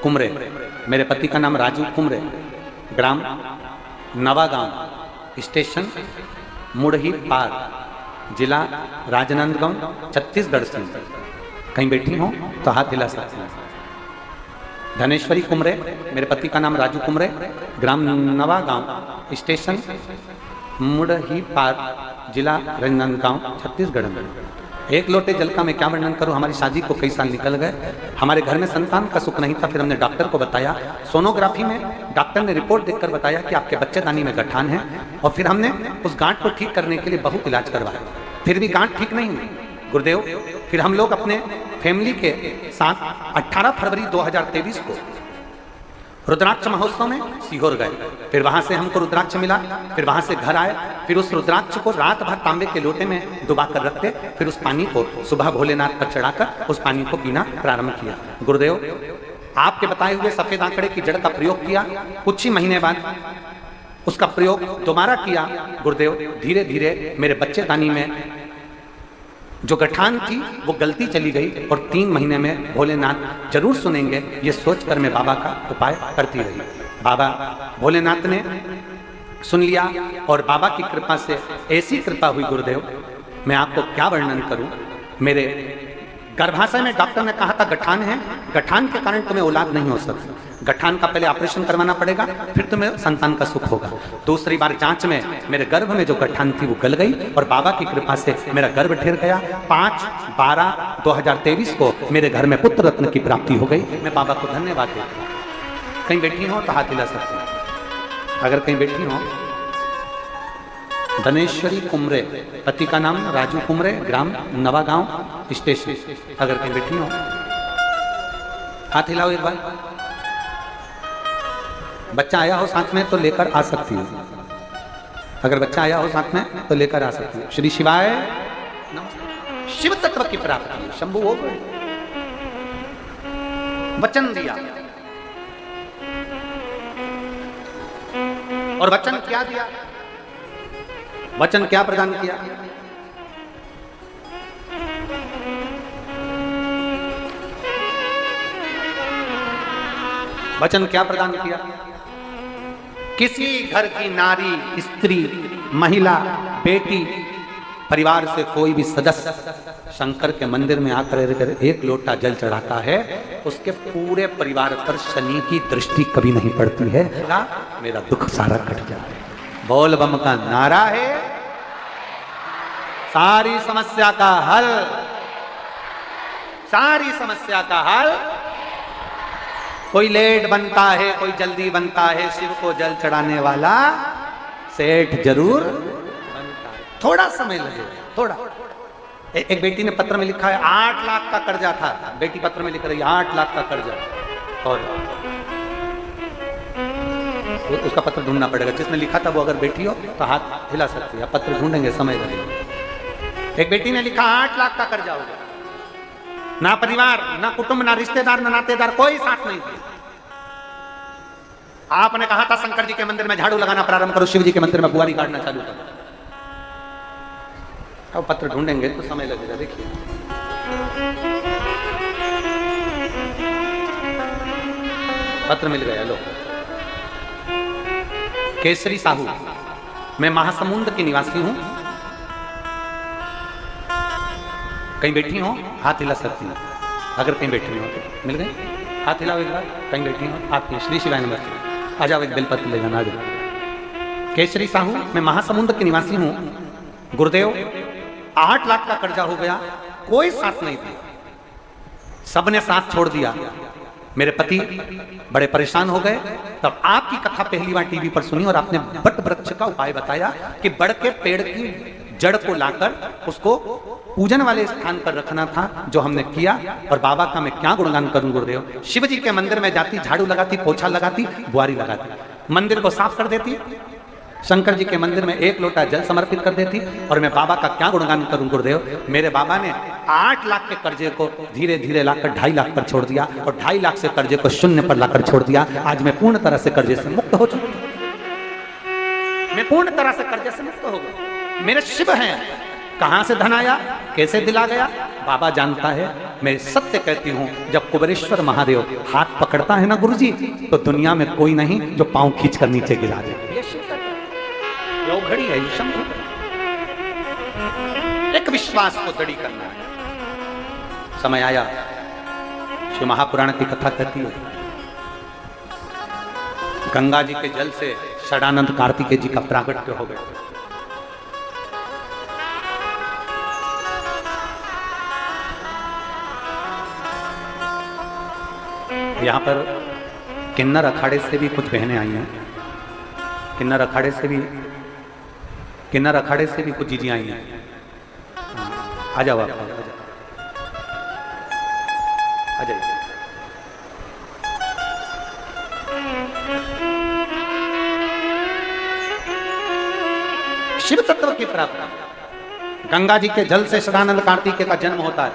कुमरे, मेरे पति का नाम राजू कुमरे, ग्राम नवागांव, स्टेशन मुड़ही पार, जिला राजनांदगांव, छत्तीसगढ़ से। कहीं बैठी हो तो हाथ हिला सकते हैं। धनेश्वरी कुमरे, मेरे पति का नाम राजू कुमरे, ग्राम नवागांव, स्टेशन मुड़ही पार, जिला राजनांदगांव, छत्तीसगढ़ में। एक लोटे जल का मैं क्या वर्णन करूं, हमारी शादी को कई साल निकल गए, हमारे घर में संतान का सुख नहीं था। फिर हमने डॉक्टर को बताया, सोनोग्राफी में डॉक्टर ने रिपोर्ट देखकर बताया कि आपके बच्चेदानी में गठान है, और फिर हमने उस गांठ को ठीक करने के लिए बहुत इलाज करवाया, फिर भी गांठ ठीक नहीं हुई। गुरुदेव, फिर हम लोग अपने फैमिली के साथ 18 फरवरी 2023 को रुद्राक्ष महोत्सव में सीहोर गए। फिर वहां से हमको रुद्राक्ष मिला, फिर वहां से घर आए, फिर उस रुद्राक्ष को रात भर तांबे के लोटे में डुबा कर रखते, फिर उस पानी को सुबह भोलेनाथ पर चढ़ाकर उस पानी को पीना प्रारंभ किया। गुरुदेव, आपके बताए हुए सफेद आंकड़े की जड़ का प्रयोग किया, कुछ ही महीने बाद उसका प्रयोग दोबारा किया गुरुदेव। धीरे धीरे मेरे बच्चेदानी में जो गठान थी वो गलती चली गई और 3 महीने में भोलेनाथ जरूर सुनेंगे, ये सोचकर मैं बाबा का उपाय करती रही। बाबा भोलेनाथ ने सुन लिया और बाबा की कृपा से ऐसी कृपा हुई गुरुदेव, मैं आपको क्या वर्णन करूं। मेरे गर्भाशय में डॉक्टर ने कहा था गठान है, गठान के कारण तुम्हें औलाद नहीं हो सकती, गठान का पहले ऑपरेशन करवाना पड़ेगा, फिर तुम्हें संतान का सुख होगा। दूसरी बार जांच में मेरे गर्भ में जो गठान थी वो गल गई और बाबा की कृपा से मेरा गर्भ ठहर गया। 5/12/2023 को मेरे घर में पुत्र रत्न की प्राप्ति हो गई। मैं बाबा को धन्यवाद देता हूँ। कहीं बैठी हो तो हाथ हिला सकती हूँ, अगर कहीं बैठी हो। धनेश्वरी कुमरे, पति का नाम राजू कुमरे, ग्राम नवागांव स्टेशन, अगर कहीं बैठी हो हाथ हिलाओ एक बार। बच्चा आया हो साथ में तो लेकर आ सकती हो, अगर बच्चा आया हो साथ में तो लेकर आ सकती हो। श्री शिवाय नमस्ते। शिव तत्व की प्राप्ति शंभु हो गए। वचन दिया और वचन क्या दिया, वचन क्या प्रदान किया। वचन क्या प्रदान किया। किसी घर की नारी, स्त्री, महिला, बेटी, परिवार से कोई भी सदस्य शंकर के मंदिर में आकर एक लोटा जल चढ़ाता है, उसके पूरे परिवार पर शनि की दृष्टि कभी नहीं पड़ती है। मेरा दुख सारा कट जाए। बोल बम का नारा है, सारी समस्या का हल, सारी समस्या का हल। कोई लेट बनता है, कोई जल्दी बनता है, शिव को जल चढ़ाने वाला सेठ जरूर बनता है। थोड़ा समय लगेगा, थोड़ा। एक बेटी ने पत्र में लिखा है 8 लाख का कर्जा था, बेटी पत्र में लिख रही है 8 लाख का कर्जा, और उसका पत्र ढूंढना पड़ेगा। जिसने लिखा था वो अगर बेटी हो तो हाथ हिला सकती है, पत्र ढूंढेंगे, समय लगेगा। एक बेटी ने लिखा 8 लाख का कर्जा हो गया, ना परिवार, ना कुटुंब, ना रिश्तेदार, ना नातेदार, कोई साथ नहीं थे। आपने कहा था शंकर जी के मंदिर में झाड़ू लगाना प्रारंभ करो, शिव जी के मंदिर में बुआरी काटना चालू करो। अब पत्र ढूंढेंगे तो समय लगेगा। देखिए पत्र मिल गया, लो। केसरी साहू, मैं महासमुंद की निवासी हूं, कहीं बैठी हो हाथ हिला सकती हूँ, अगर कहीं बैठी हो तो। मिल गए, हाथ हिलाओ एक बार। कहीं बैठी हो आपकी। श्री शिवाय नमस्ते। आ जाओ, एक बेलपत्र ले जाना। आ जाओ। केसरी साहू, मैं महासमुंद की निवासी हूँ। गुरुदेव 8 लाख का कर्जा हो गया, कोई साथ नहीं था, सबने साथ छोड़ दिया। मेरे पति बड़े परेशान हो गए। तब आपकी कथा पहली बार टीवी पर सुनी और आपने बट वृक्ष का उपाय बताया कि बड़ के पेड़ की जड़ को लाकर उसको पूजन वाले स्थान पर रखना था, जो हमने किया। और बाबा का मैं क्या गुणगान करूं गुरुदेव। शिव जी के मंदिर में जाती, झाड़ू लगाती, पोछा लगाती, बुआरी लगाती, मंदिर को साफ कर देती, शंकर जी के मंदिर में 1 लोटा जल समर्पित कर देती। और मैं बाबा का क्या गुणगान करूं गुरुदेव। मेरे बाबा ने 8 लाख के कर्जे को धीरे धीरे लाकर 2.5 लाख पर छोड़ दिया, और 2.5 लाख से कर्जे को 0 पर लाकर छोड़ दिया। आज मैं पूर्ण तरह से कर्जे से मुक्त हो चुका हूं। मैं पूर्ण तरह से कर्जे से मुक्त हो गया। मेरे शिव हैं। कहां से धन आया, कैसे दिला गया, बाबा जानता है। मैं सत्य कहती हूं, जब कुबेरेश्वर महादेव हाथ पकड़ता है ना गुरुजी, तो दुनिया में कोई नहीं जो पांव खींचकर नीचे गिरा दे। ये घड़ी है, शंभु। एक विश्वास को दृढ़ करना है। समय आया, शिव महापुराण की कथा कहती है, गंगा जी के जल से षडानंद कार्तिकेय जी का प्रागट्य हो गया। यहाँ पर किन्नर अखाड़े से भी कुछ बहनें आई हैं, किन्नर अखाड़े से भी कुछ जीजी आई हैं। आ जाओ आप, आ जाइए। शिव तत्व की प्राप्ति, गंगा जी के जल से षडानंद कार्तिकेय का जन्म होता है।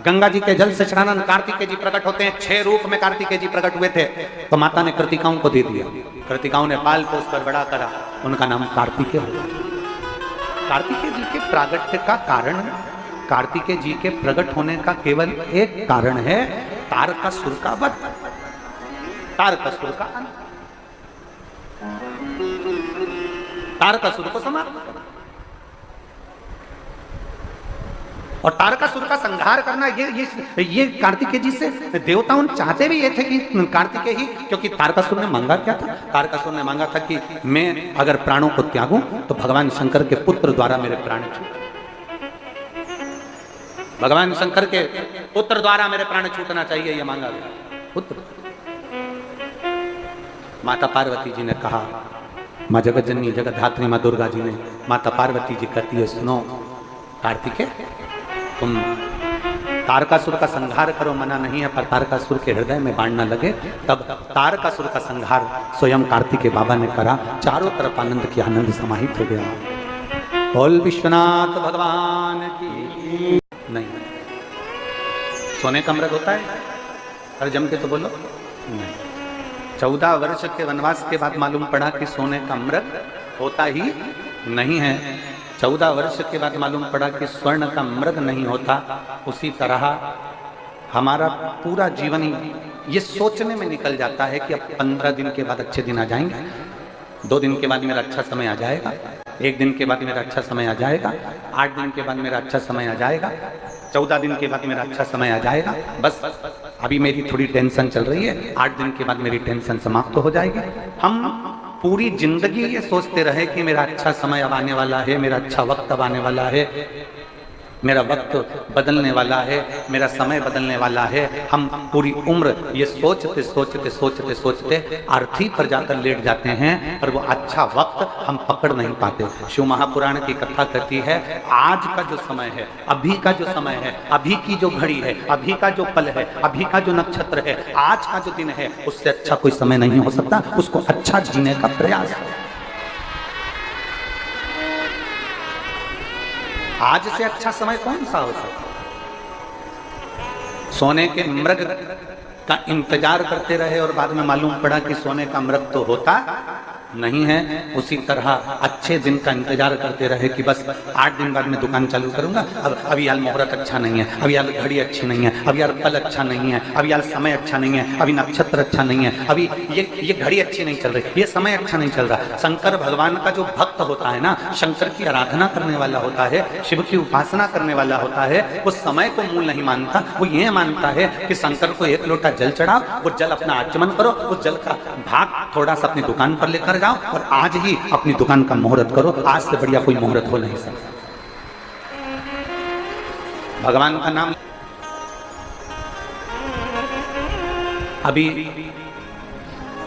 गंगा जी के जल से स्नान, कार्तिकेय जी प्रकट होते हैं, 6 रूप में कार्तिकेय जी प्रकट हुए थे, तो माता ने कृतिकाओं को दे दिया, कृतिकाओं ने पाल पोस कर बड़ा करा, उनका नाम कार्तिकेय हो। कार्तिकेय जी के प्रागट्य का कारण, कार्तिकेय जी के प्रकट होने का केवल एक कारण है, तारकासुर का वध, तारकासुर का अंत, तारकासुर को समाप्त करना। और तारकासुर का संहार करना, ये कार्तिकेय जी से देवताओं चाहते भी ये थे कि कार्तिकेय ही, क्योंकि तारकासुर ने मांगा क्या था? तारकासुर ने मांगा था कि मैं अगर प्राणों को त्यागूं तो भगवान शंकर के पुत्र द्वारा मेरे प्राण छूट, भगवान शंकर के पुत्र द्वारा मेरे प्राण छूटना चाहिए, ये मांगा गया पुत्र। माता पार्वती जी ने कहा, माँ जगत जननी जगत धात्री माँ दुर्गा जी ने, माता पार्वती जी कहती है, सुनो कार्तिकेय, तुम तारकासुर का संहार करो, मना नहीं है, पर तारकासुर के हृदय में बाण न लगे। तब तारकासुर का संहार स्वयं कार्तिकेय बाबा ने करा, चारों तरफ आनंद की आनंद समाहित हो गया। बोल विश्वनाथ भगवान की। नहीं, सोने का मृग होता है? अरे जम के तो बोलो। नहीं, 14 वर्ष के वनवास के बाद मालूम पड़ा कि सोने का मृग होता ही नहीं है। 14 वर्ष के बाद मालूम पड़ा कि स्वर्ण का मृग नहीं होता। उसी तरह हमारा पूरा जीवन ये सोचने में निकल जाता है कि अब 15 दिन के बाद अच्छे दिन आ जाएंगे, 2 दिन के बाद मेरा अच्छा समय आ जाएगा, 1 दिन के बाद मेरा अच्छा समय आ जाएगा, 8 दिन के बाद मेरा अच्छा समय आ जाएगा, 14 दिन के बाद मेरा अच्छा समय आ जाएगा। बस अभी मेरी थोड़ी टेंशन चल रही है, 8 दिन के बाद मेरी टेंशन समाप्त हो जाएगी। हम पूरी जिंदगी ये सोचते रहे कि मेरा अच्छा समय अब आने वाला है, मेरा अच्छा वक्त अब आने वाला है, मेरा वक्त बदलने वाला है, मेरा समय बदलने वाला है। हम पूरी उम्र ये सोचते सोचते सोचते सोचते अर्थी पर जाकर लेट जाते हैं, और वो अच्छा वक्त हम पकड़ नहीं पाते। शिव महापुराण की कथा कहती है, आज का जो समय है, अभी का जो समय है, अभी की जो घड़ी है, अभी का जो पल है, अभी का जो नक्षत्र है, आज का जो दिन है, उससे अच्छा कोई समय नहीं हो सकता। उसको अच्छा जीने का प्रयास है। आज से अच्छा समय कौन सा हो सकता? सोने के मृग का इंतजार करते रहे और बाद में मालूम पड़ा कि सोने का मृग तो होता नहीं है। उसी तरह अच्छे दिन का इंतजार करते रहे कि बस 8 दिन बाद मैं दुकान चालू करूंगा, अब यार मुहूर्त अच्छा नहीं है, अब यार घड़ी अच्छी नहीं है, अब यार पल अच्छा नहीं है, अब यार समय अच्छा नहीं है, अभी नक्षत्र अच्छा नहीं है, अभी ये घड़ी अच्छी नहीं चल रही, ये समय अच्छा नहीं चल रहा। शंकर भगवान का जो भक्त होता है ना, शंकर की आराधना करने वाला होता है, शिव की उपासना करने वाला होता है, वो समय को मूल नहीं मानता। वो ये मानता है कि शंकर को 1 लोटा जल चढ़ाओ, वो जल अपना आचमन करो, उस जल का भाग थोड़ा सा अपनी दुकान पर लेकर जाओ और आज ही अपनी दुकान का मुहूर्त करो। आज से बढ़िया कोई मुहूर्त हो नहीं सकता। भगवान का नाम अभी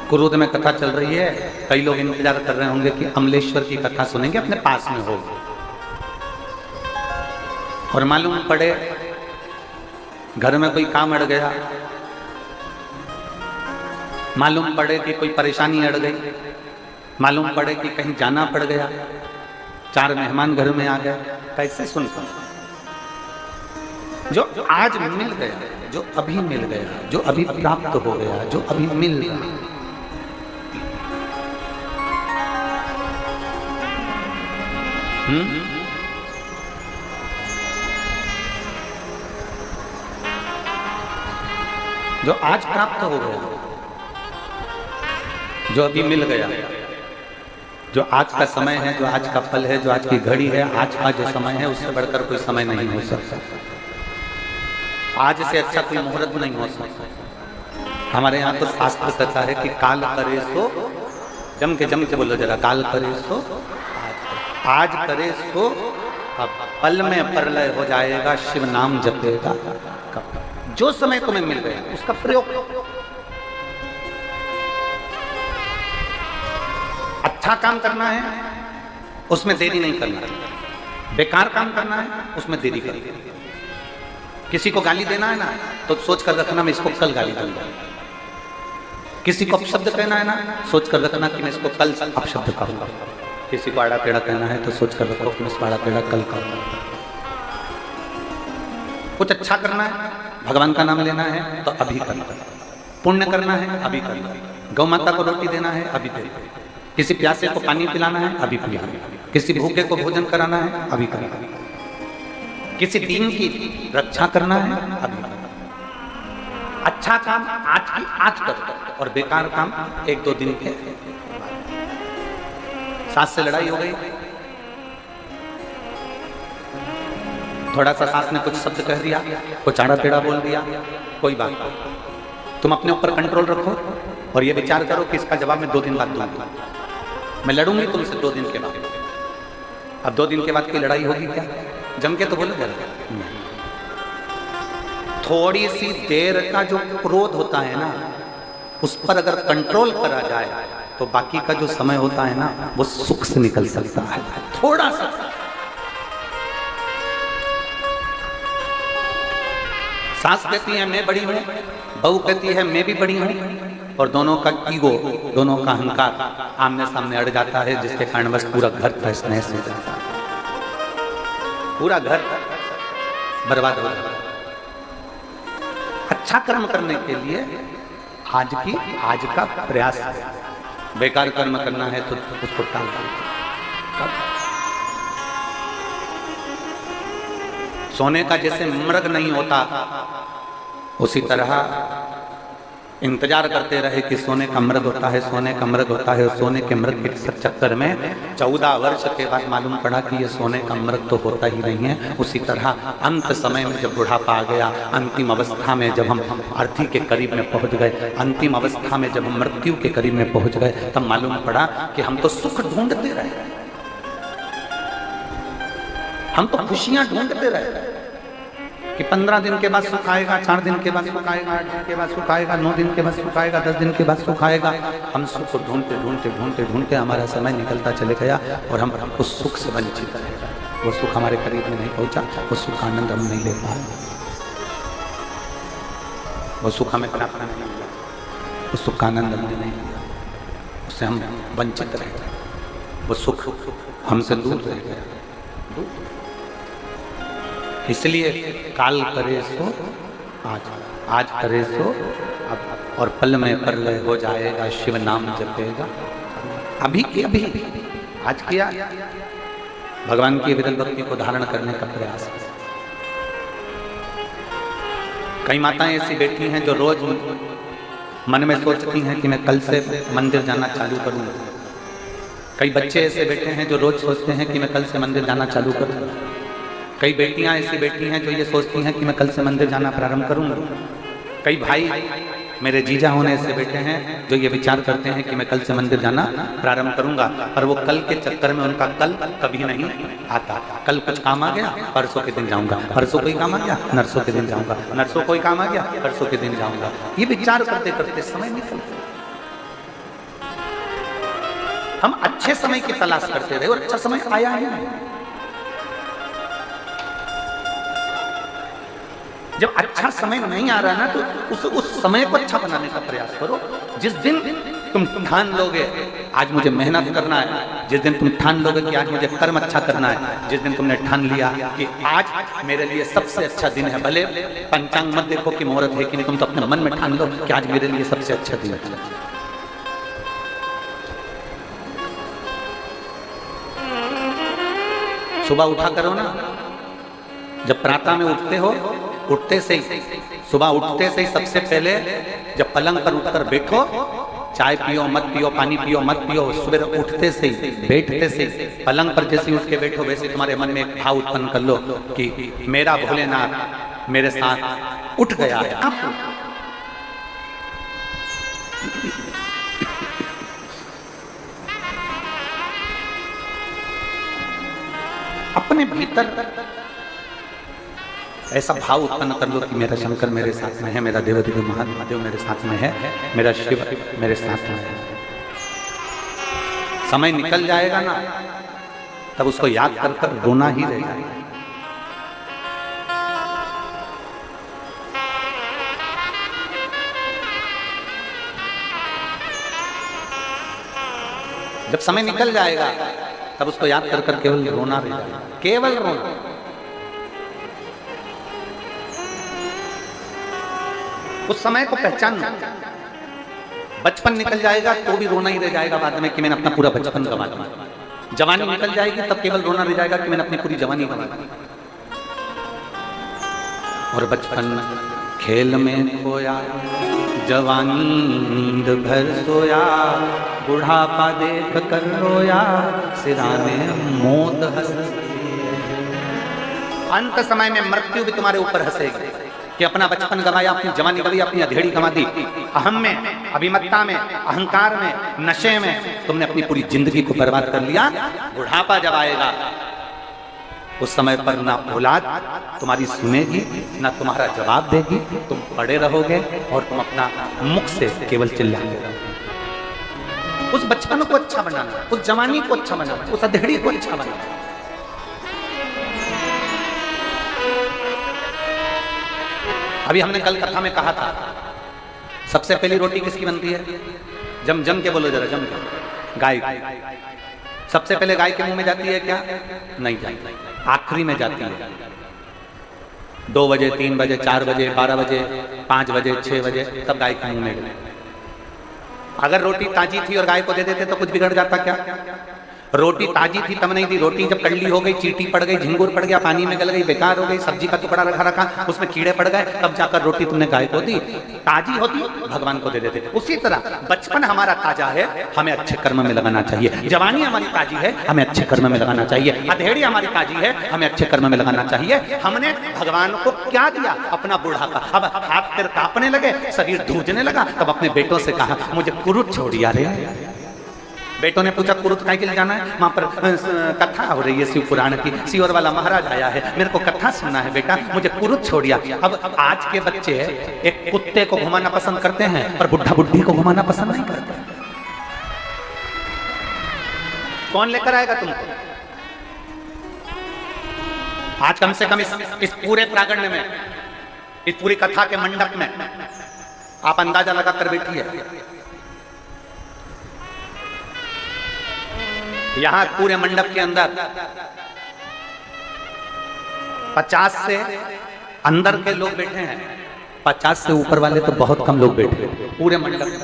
कुरुद में कथा चल रही है, कई लोग इंतजार कर रहे होंगे कि अमलेश्वर की कथा सुनेंगे, अपने पास में होगी, और मालूम पड़े घर में कोई काम अड़ गया, मालूम पड़े कि कोई परेशानी अड़ गई, मालूम पड़े कि कहीं जाना पड़ गया, 4 मेहमान घर में आ गए, कैसे सुन सकते? जो आज मिल गया, जो अभी मिल गया, जो अभी प्राप्त हो गया, जो अभी मिल गया, जो आज प्राप्त हो गया, जो अभी मिल गया, जो आज का समय है, जो आज का पल है, जो आज की घड़ी है, आज का जो समय है, उससे बढ़कर कोई समय नहीं हो सकता। आज से अच्छा कोई मुहूर्त नहीं हो सकता। हमारे यहाँ तो शास्त्र कहता है कि काल करे सो, जम के बोलो जरा, काल करे सो आज करे सो, अब पल में प्रलय हो जाएगा, शिव नाम जपेगा कब। जो समय तुम्हें मिल गया उसका प्रयोग। अच्छा काम करना है उसमें देरी नहीं करना, बेकार काम करना है उसमें देरी करना। किसी को गाली देना है ना, तो सोच कर रखना मैं इसको कल गाली दूंगा। किसी को अपशब्द कहना है ना, सोच कर रखना कि मैं इसको कल अपशब्द कहूंगा। किसी को आड़ा टेढ़ा कहना है तो सोच कर रखो कि मैं इसको आड़ा टेढ़ा कल कहूंगा। कुछ अच्छा करना है, भगवान का नाम लेना है तो अभी कर लो, पुण्य करना है अभी कर लो, गौ माता को रोटी देना है अभी दे दो, किसी प्यासे को पानी पिलाना है अभी पिला, किसी भूखे को भोजन कराना है अभी कर लो, किसी दीन की रक्षा करना है अभी। अच्छा काम आज की आज कर दो और बेकार काम 1-2 दिन के। सास से लड़ाई हो गई, थोड़ा सा सास ने कुछ शब्द कह दिया, कुछ आड़ा टेढ़ा बोल दिया, कोई बात नहीं, तुम अपने ऊपर कंट्रोल रखो और ये विचार करो कि इसका जवाब मैं 2 दिन बाद दूंगा। मैं लड़ूंगी तुमसे 2 दिन के बाद। अब 2 दिन के बाद की लड़ाई होगी क्या? जम के तो बोले जरा। थोड़ी सी देर का जो क्रोध होता है ना, उस पर अगर कंट्रोल करा जाए तो बाकी का जो समय होता है ना वो सुख से निकल सकता है। थोड़ा सा सास कहती है मैं बड़ी हूं, बहू कहती है मैं भी बड़ी हूं, और दोनों का ईगो, दोनों का अहंकार आमने सामने अड़ जाता है, जिसके कारण बस पूरा घर तहस नहस हो जाता है, पूरा घर बर्बाद हो जाता है। अच्छा कर्म करने के लिए आज का प्रयास है, बेकार कर्म करना है तो उसको टाल दो। सोने का जैसे मृग नहीं होता, उसी तरह इंतजार करते रहे कि सोने का मृग होता है, सोने का मृग होता है, और सोने के मृग के चक्कर में 14 वर्ष के बाद मालूम पड़ा कि ये सोने का मृग तो होता ही नहीं है। उसी तरह अंत समय में जब बुढ़ापा आ गया, अंतिम अवस्था में जब हम अर्थी के करीब में पहुंच गए, अंतिम अवस्था में जब हम मृत्यु के करीब में पहुंच गए, तब मालूम पड़ा कि हम तो सुख ढूंढते रहे, हम तो खुशियां ढूंढते रहे कि 15 दिन के बाद सुख आएगा, 4 दिन के बाद सुख आएगा, 8 दिन के बाद सुख आएगा, 9 दिन के बाद सुख आएगा, 10 दिन के बाद सुख आएगा। हम सुख को ढूंढते ढूंढते ढूंढते ढूंढते हमारा समय निकलता चले गया और हम उस सुख से वंचित रहे। वो सुख हमारे करीब में नहीं पहुंचा, वो सुख का आनंद हम नहीं ले पाए, वो सुख हमें प्राप्त नहीं मिला, उस सुख का आनंद हमने नहीं लिया, उससे हम वंचित रह गए, वो सुख हमसे दूर रह गया। इसलिए काल करे सो आज, आज करे सो अब, और पल में प्रलय हो जाएगा, शिव नाम जपेगा। अभी की अभी आज किया, भगवान की विरल भक्ति को धारण करने का प्रयास है। कई माताएं ऐसी बैठी हैं जो रोज मन में सोचती हैं कि मैं कल से मंदिर जाना चालू करूंगा। कई बच्चे ऐसे बैठे हैं जो रोज सोचते हैं कि मैं कल से मंदिर जाना चालू करूंगा। कई बेटियां ऐसी बैठी हैं जो ये सोचती हैं कि मैं कल से मंदिर जाना प्रारंभ करूंगा। कई भाई मेरे जीजा होने से बैठे हैं जो ये विचार करते हैं कि मैं कल से मंदिर जाना प्रारंभ करूंगा, पर वो कल के चक्कर में उनका कल कभी नहीं आता। कल कुछ काम आ गया, परसों के दिन जाऊंगा, परसों कोई काम आ गया, नरसों के दिन जाऊंगा, नरसों कोई काम आ गया, परसों के दिन जाऊंगा। ये विचार करते करते समय निकल गया। हम अच्छे समय की तलाश करते रहे और अच्छा समय आया ही नहीं। जब अच्छा समय नहीं आ रहा ना तो उस समय को अच्छा बनाने का प्रयास करो। जिस दिन तुम ठान लोगे आज मुझे मेहनत करना है, जिस दिन तुम ठान लोगे कि आज मुझे कर्म अच्छा करना है, जिस दिन तुमने ठान लिया कि आज मेरे लिए सबसे अच्छा दिन है, भले पंचांग मत देखो कि मुहूर्त है कि नहीं, तुम तो अपने मन में ठान लो कि आज मेरे लिए सबसे अच्छा दिन है। सुबह उठा करो ना, जब प्रातः में उठते हो, उठते से ही, सुबह उठते से ही सबसे पहले जब पलंग पर उठकर बैठो, चाय पियो मत पियो, पानी पियो मत पियो, सुबह उठते से ही, बैठते से ही, पलंग पर जैसे उठ के बैठो वैसे तुम्हारे मन में एक भाव उत्पन्न कर लो कि मेरा भोलेनाथ मेरे साथ उठ गया है। अपने भीतर ऐसा भाव उत्पन्न कर लो कि मेरा शंकर मेरे साथ में है, मेरा देवदेव महादेव मेरे साथ में है, मेरा शिव मेरे साथ में है। समय निकल जाएगा ना, तब उसको याद कर कर रोना ही रहेगा। जब समय निकल जाएगा तब उसको याद कर कर केवल रोना रहेगा, केवल रोना। उस समय को पहचानना। बचपन निकल जाएगा तो भी रोना ही रह जाएगा बाद में कि मैंने अपना पूरा बचपन गंवा दिया। जवानी निकल जाएगी तब केवल रोना रह जाएगा कि मैंने अपनी पूरी जवानी गंवा दी। और बचपन खेल में खोया, जवानी नींद भर सोया, बुढ़ापा देख कर रोया, सिराने मौत हंसती है। अंत समय में मृत्यु भी तुम्हारे ऊपर हंसेगी कि अपना बचपन गवाया, अपनी जवानी गवाई, अपनी अधेड़ी गंवा दी। अहम में, अभिमत्ता में, अहंकार में, नशे में तुमने अपनी पूरी जिंदगी को बर्बाद कर लिया। बुढ़ापा जब आएगा उस समय पर ना औलाद तुम्हारी सुनेगी, ना तुम्हारा जवाब देगी, तुम पड़े रहोगे और तुम अपना मुख से केवल चिल्लाते रहोगे। उस बचपन को अच्छा बनाना, उस जवानी को अच्छा बनाना, उस अधेड़ी को अच्छा बनाना। अभी हमने कल कथा में कहा था, सबसे पहली रोटी किसकी बनती है? जम के बोलो जरा, जम के। गाय। सबसे पहले गाय के मुंह में जाती है क्या? नहीं जाती, आखिरी में जाती है। 2 बजे, 3 बजे, 4 बजे, 12 बजे, 5 बजे, 6 बजे, तब गाय के मुंह में गई। अगर रोटी ताजी थी और गाय को दे देते तो कुछ बिगड़ जाता क्या? रोटी ताजी थी तब नहीं दी, रोटी जब कड़ली हो गई, चींटी पड़ गई, झिंगुर पड़ गया, पानी में गल गई, बेकार हो गई, सब्जी का टुकड़ा रखा रखा उसमें कीड़े पड़ गए, तब जाकर रोटी तुमने गाय को दी। ताजी होती भगवान को दे देते। उसी तरह बचपन हमारा ताजा है, हमें अच्छे कर्म में लगाना चाहिए। जवानी हमारी ताजी है, हमें अच्छे कर्म में लगाना चाहिए। अधेड़ी हमारी ताजी है, हमें अच्छे कर्म में लगाना चाहिए। हमने भगवान को क्या दिया? अपना बुढ़ापा। अब हाथ पैर कांपने लगे, शरीर धूजने लगा, तब अपने बेटों से कहा मुझे कुरुत छोड़िया रे। बेटों ने पूछा कुरुत कहीं के लिए जाना है? वहां पर कथा हो रही है शिव पुराण की, सियोर वाला महाराज आया है, मेरे को कथा सुनना है बेटा, मुझे कुरुत छोड़िया। अब आज के बच्चे एक कुत्ते को घुमाना पसंद करते हैं और बुढ़ा बुढ़ी को घुमाना पसंद नहीं करते। कौन लेकर आएगा तुमको? आज कम से कम इस पूरे प्रांगण में, इस पूरी कथा के मंडप में आप अंदाजा लगाकर बैठिए। यहां पूरे मंडप के अंदर 50 से अंदर के लोग बैठे हैं, 50 से ऊपर वाले तो बहुत कम लोग बैठे हैं पूरे मंडप में।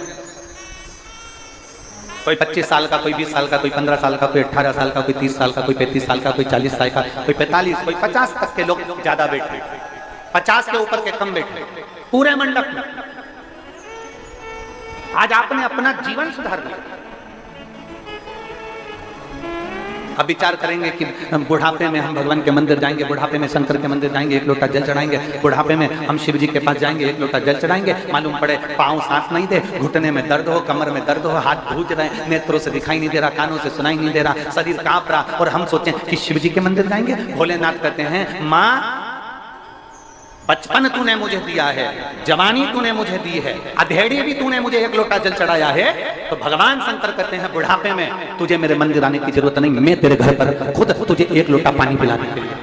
कोई 25 साल का, कोई 20 साल का, कोई 15 साल का, कोई 18 साल का, कोई 30 साल का, कोई 35 साल का, कोई 40 साल का, कोई 45, कोई 50 तक के लोग ज्यादा बैठे, 50 के ऊपर के कम बैठे पूरे मंडप में। आज आपने अपना जीवन सुधार लिया। अब विचार करेंगे कि बुढ़ापे में हम भगवान के मंदिर जाएंगे, बुढ़ापे में शंकर के मंदिर जाएंगे, 1 लोटा जल चढ़ाएंगे, बुढ़ापे में हम शिव जी के पास जाएंगे, 1 लोटा जल चढ़ाएंगे, मालूम पड़े पाँव साथ नहीं दे, घुटने में दर्द हो, कमर में दर्द हो, हाथ भूज रहे, नेत्रों से दिखाई नहीं दे रहा, कानों से सुनाई नहीं दे रहा, शरीर कांप रहा, और हम सोचें कि शिव जी के मंदिर जाएंगे। भोलेनाथ कहते हैं माँ बचपन तूने मुझे दिया है, जवानी तूने मुझे दी है, अधेड़ी भी तूने मुझे 1 लोटा जल चढ़ाया है। तो भगवान शंकर कहते हैं बुढ़ापे में तुझे मेरे मंदिर आने की जरूरत नहीं, मैं तेरे घर पर खुद तुझे 1 लोटा पानी पिलाने के लिए।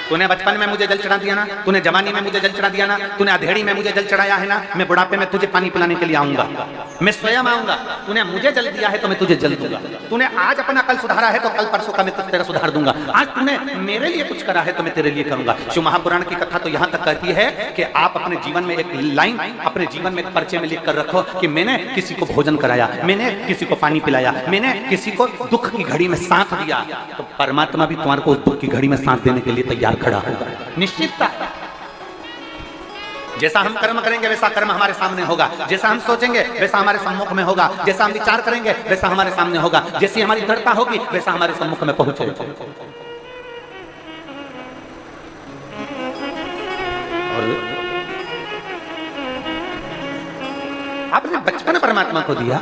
तूने बचपन में मुझे जल चढ़ा दिया ना, तूने जवानी में मुझे जल चढ़ा दिया ना, तूने अधेड़ी में मुझे जल चढ़ाया है ना, मैं बुढ़ापे में तुझे पानी पिलाने के लिए आऊंगा, मैं स्वयं आऊंगा। तूने मुझे जल दिया है तो मैं तुझे जल दूंगा। तूने आज अपना कल सुधारा है तो कल परसों का मैं तेरा सुधार दूंगा। आज तूने मेरे लिए कुछ करा है तो मैं तेरे लिए करूंगा। शिव महापुराण की कथा तो यहां तक कहती है कि आप अपने जीवन में एक लाइन, अपने जीवन में एक पर्चे में लिख कर रखो कि मैंने किसी को भोजन कराया, मैंने किसी को पानी पिलाया, मैंने किसी को दुख की घड़ी में साथ दिया, तो परमात्मा भी तुम्हारे को उस दुख की घड़ी में साथ देने के लिए तैयार खड़ा होगा। निश्चितता। जैसा हम कर्म करेंगे वैसा कर्म हमारे सामने होगा, जैसा हम सोचेंगे वैसा हमारे सम्मुख में होगा, जैसा हम विचार करेंगे वैसा हमारे सामने होगा, जैसी हमारी दृढ़ता होगी वैसा हमारे सम्मुख में पहुंचेगा। और आपने बचपन परमात्मा को दिया,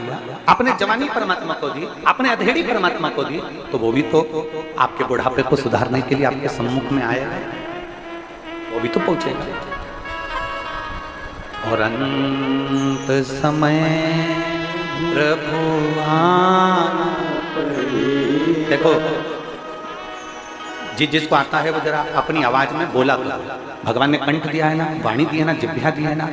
आपने जवानी परमात्मा को दी, आपने अधेड़ी परमात्मा को दी, तो वो भी तो आपके बुढ़ापे को सुधारने के लिए आपके सम्मुख में आएगा, वो भी तो पहुंचेगा। और अंत समय प्रभु देखो, जिसको आता है वो जरा अपनी आवाज में बोला करो। भगवान ने कंठ दिया है ना, वाणी दी है ना, जिह्वा दी है ना,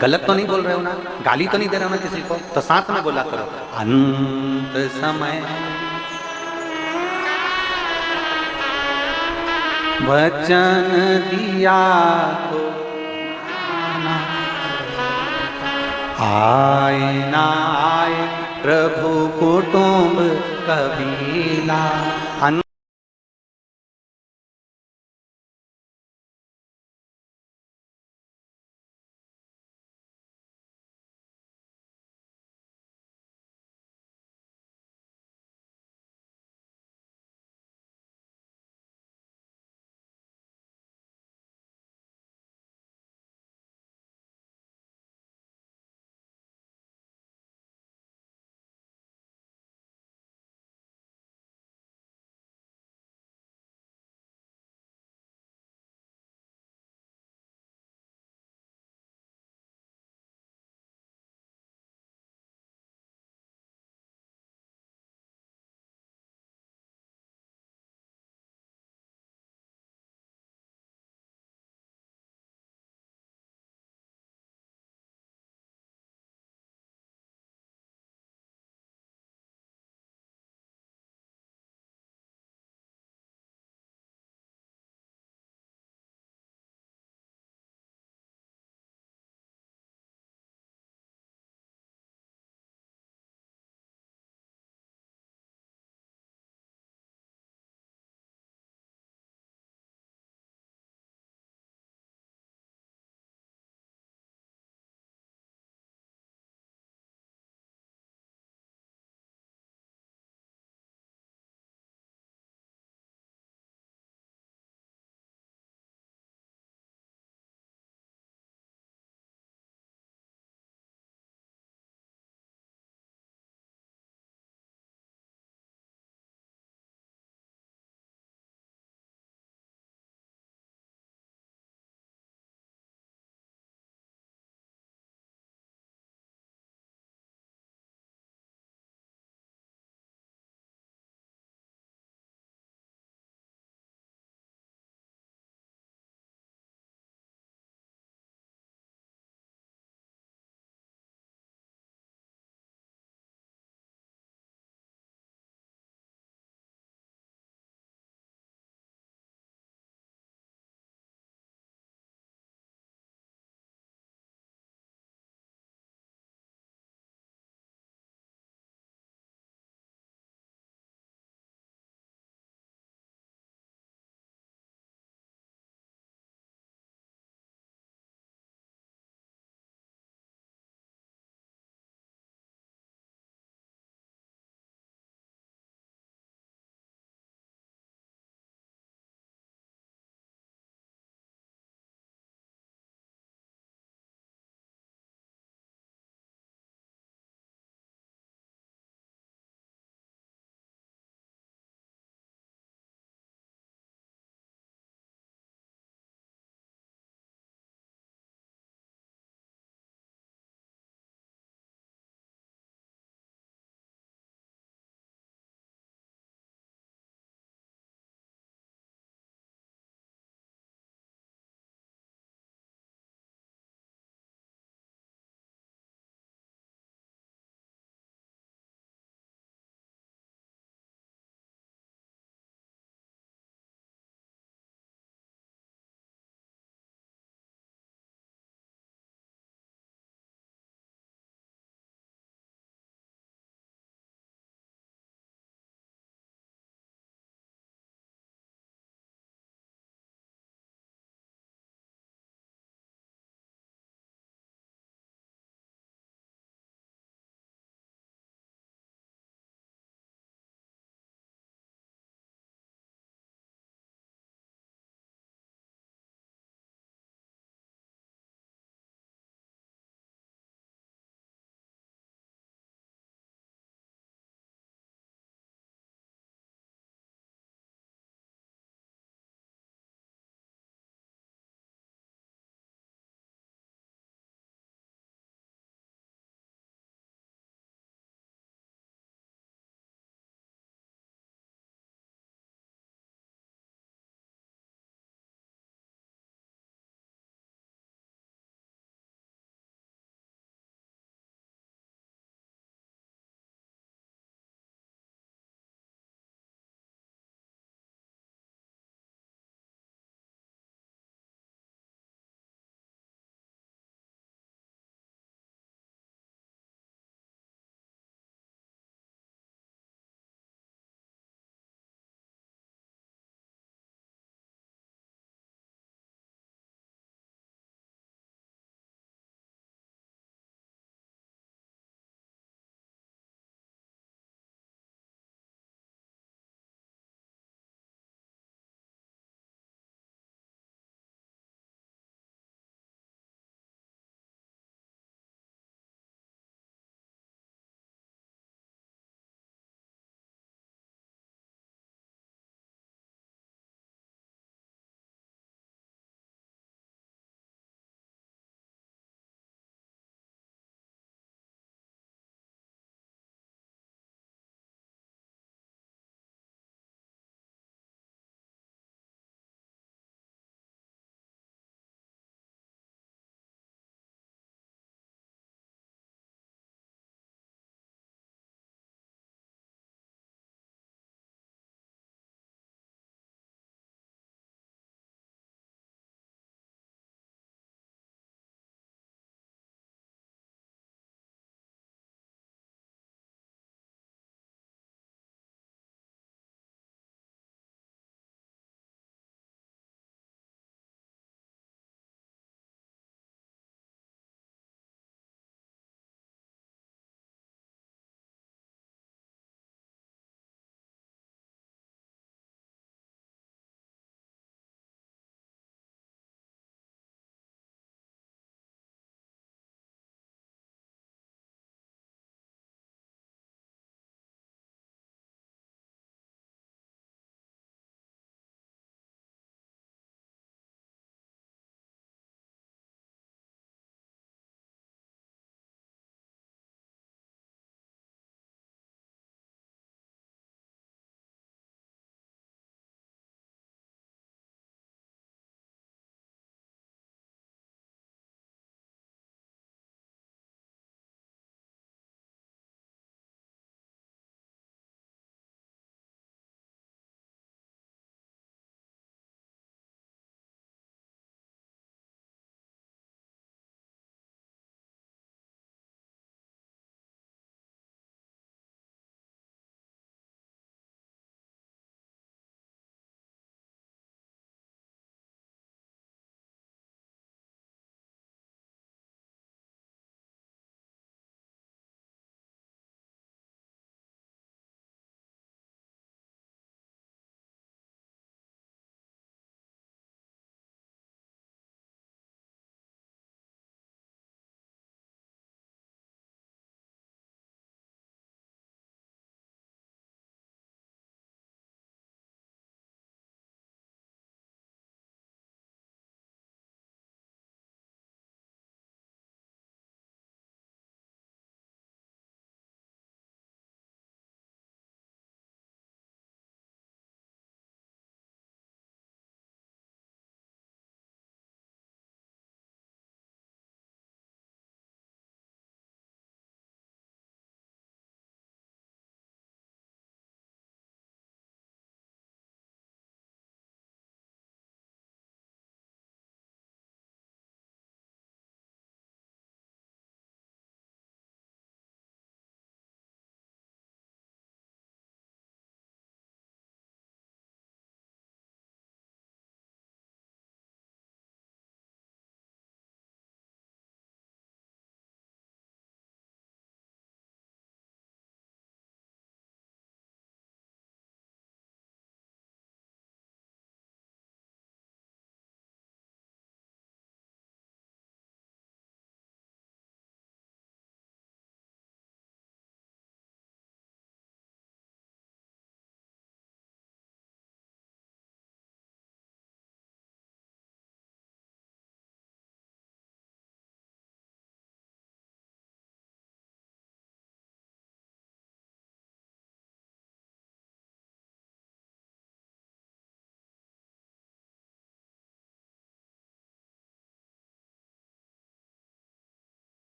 गलत तो नहीं बोल रहे हो ना, गाली तो नहीं दे रहे हो ना किसी को, तो साथ में बोला करो अंत समय वचन दिया तो आए ना आए प्रभु कुटुंब कबीला,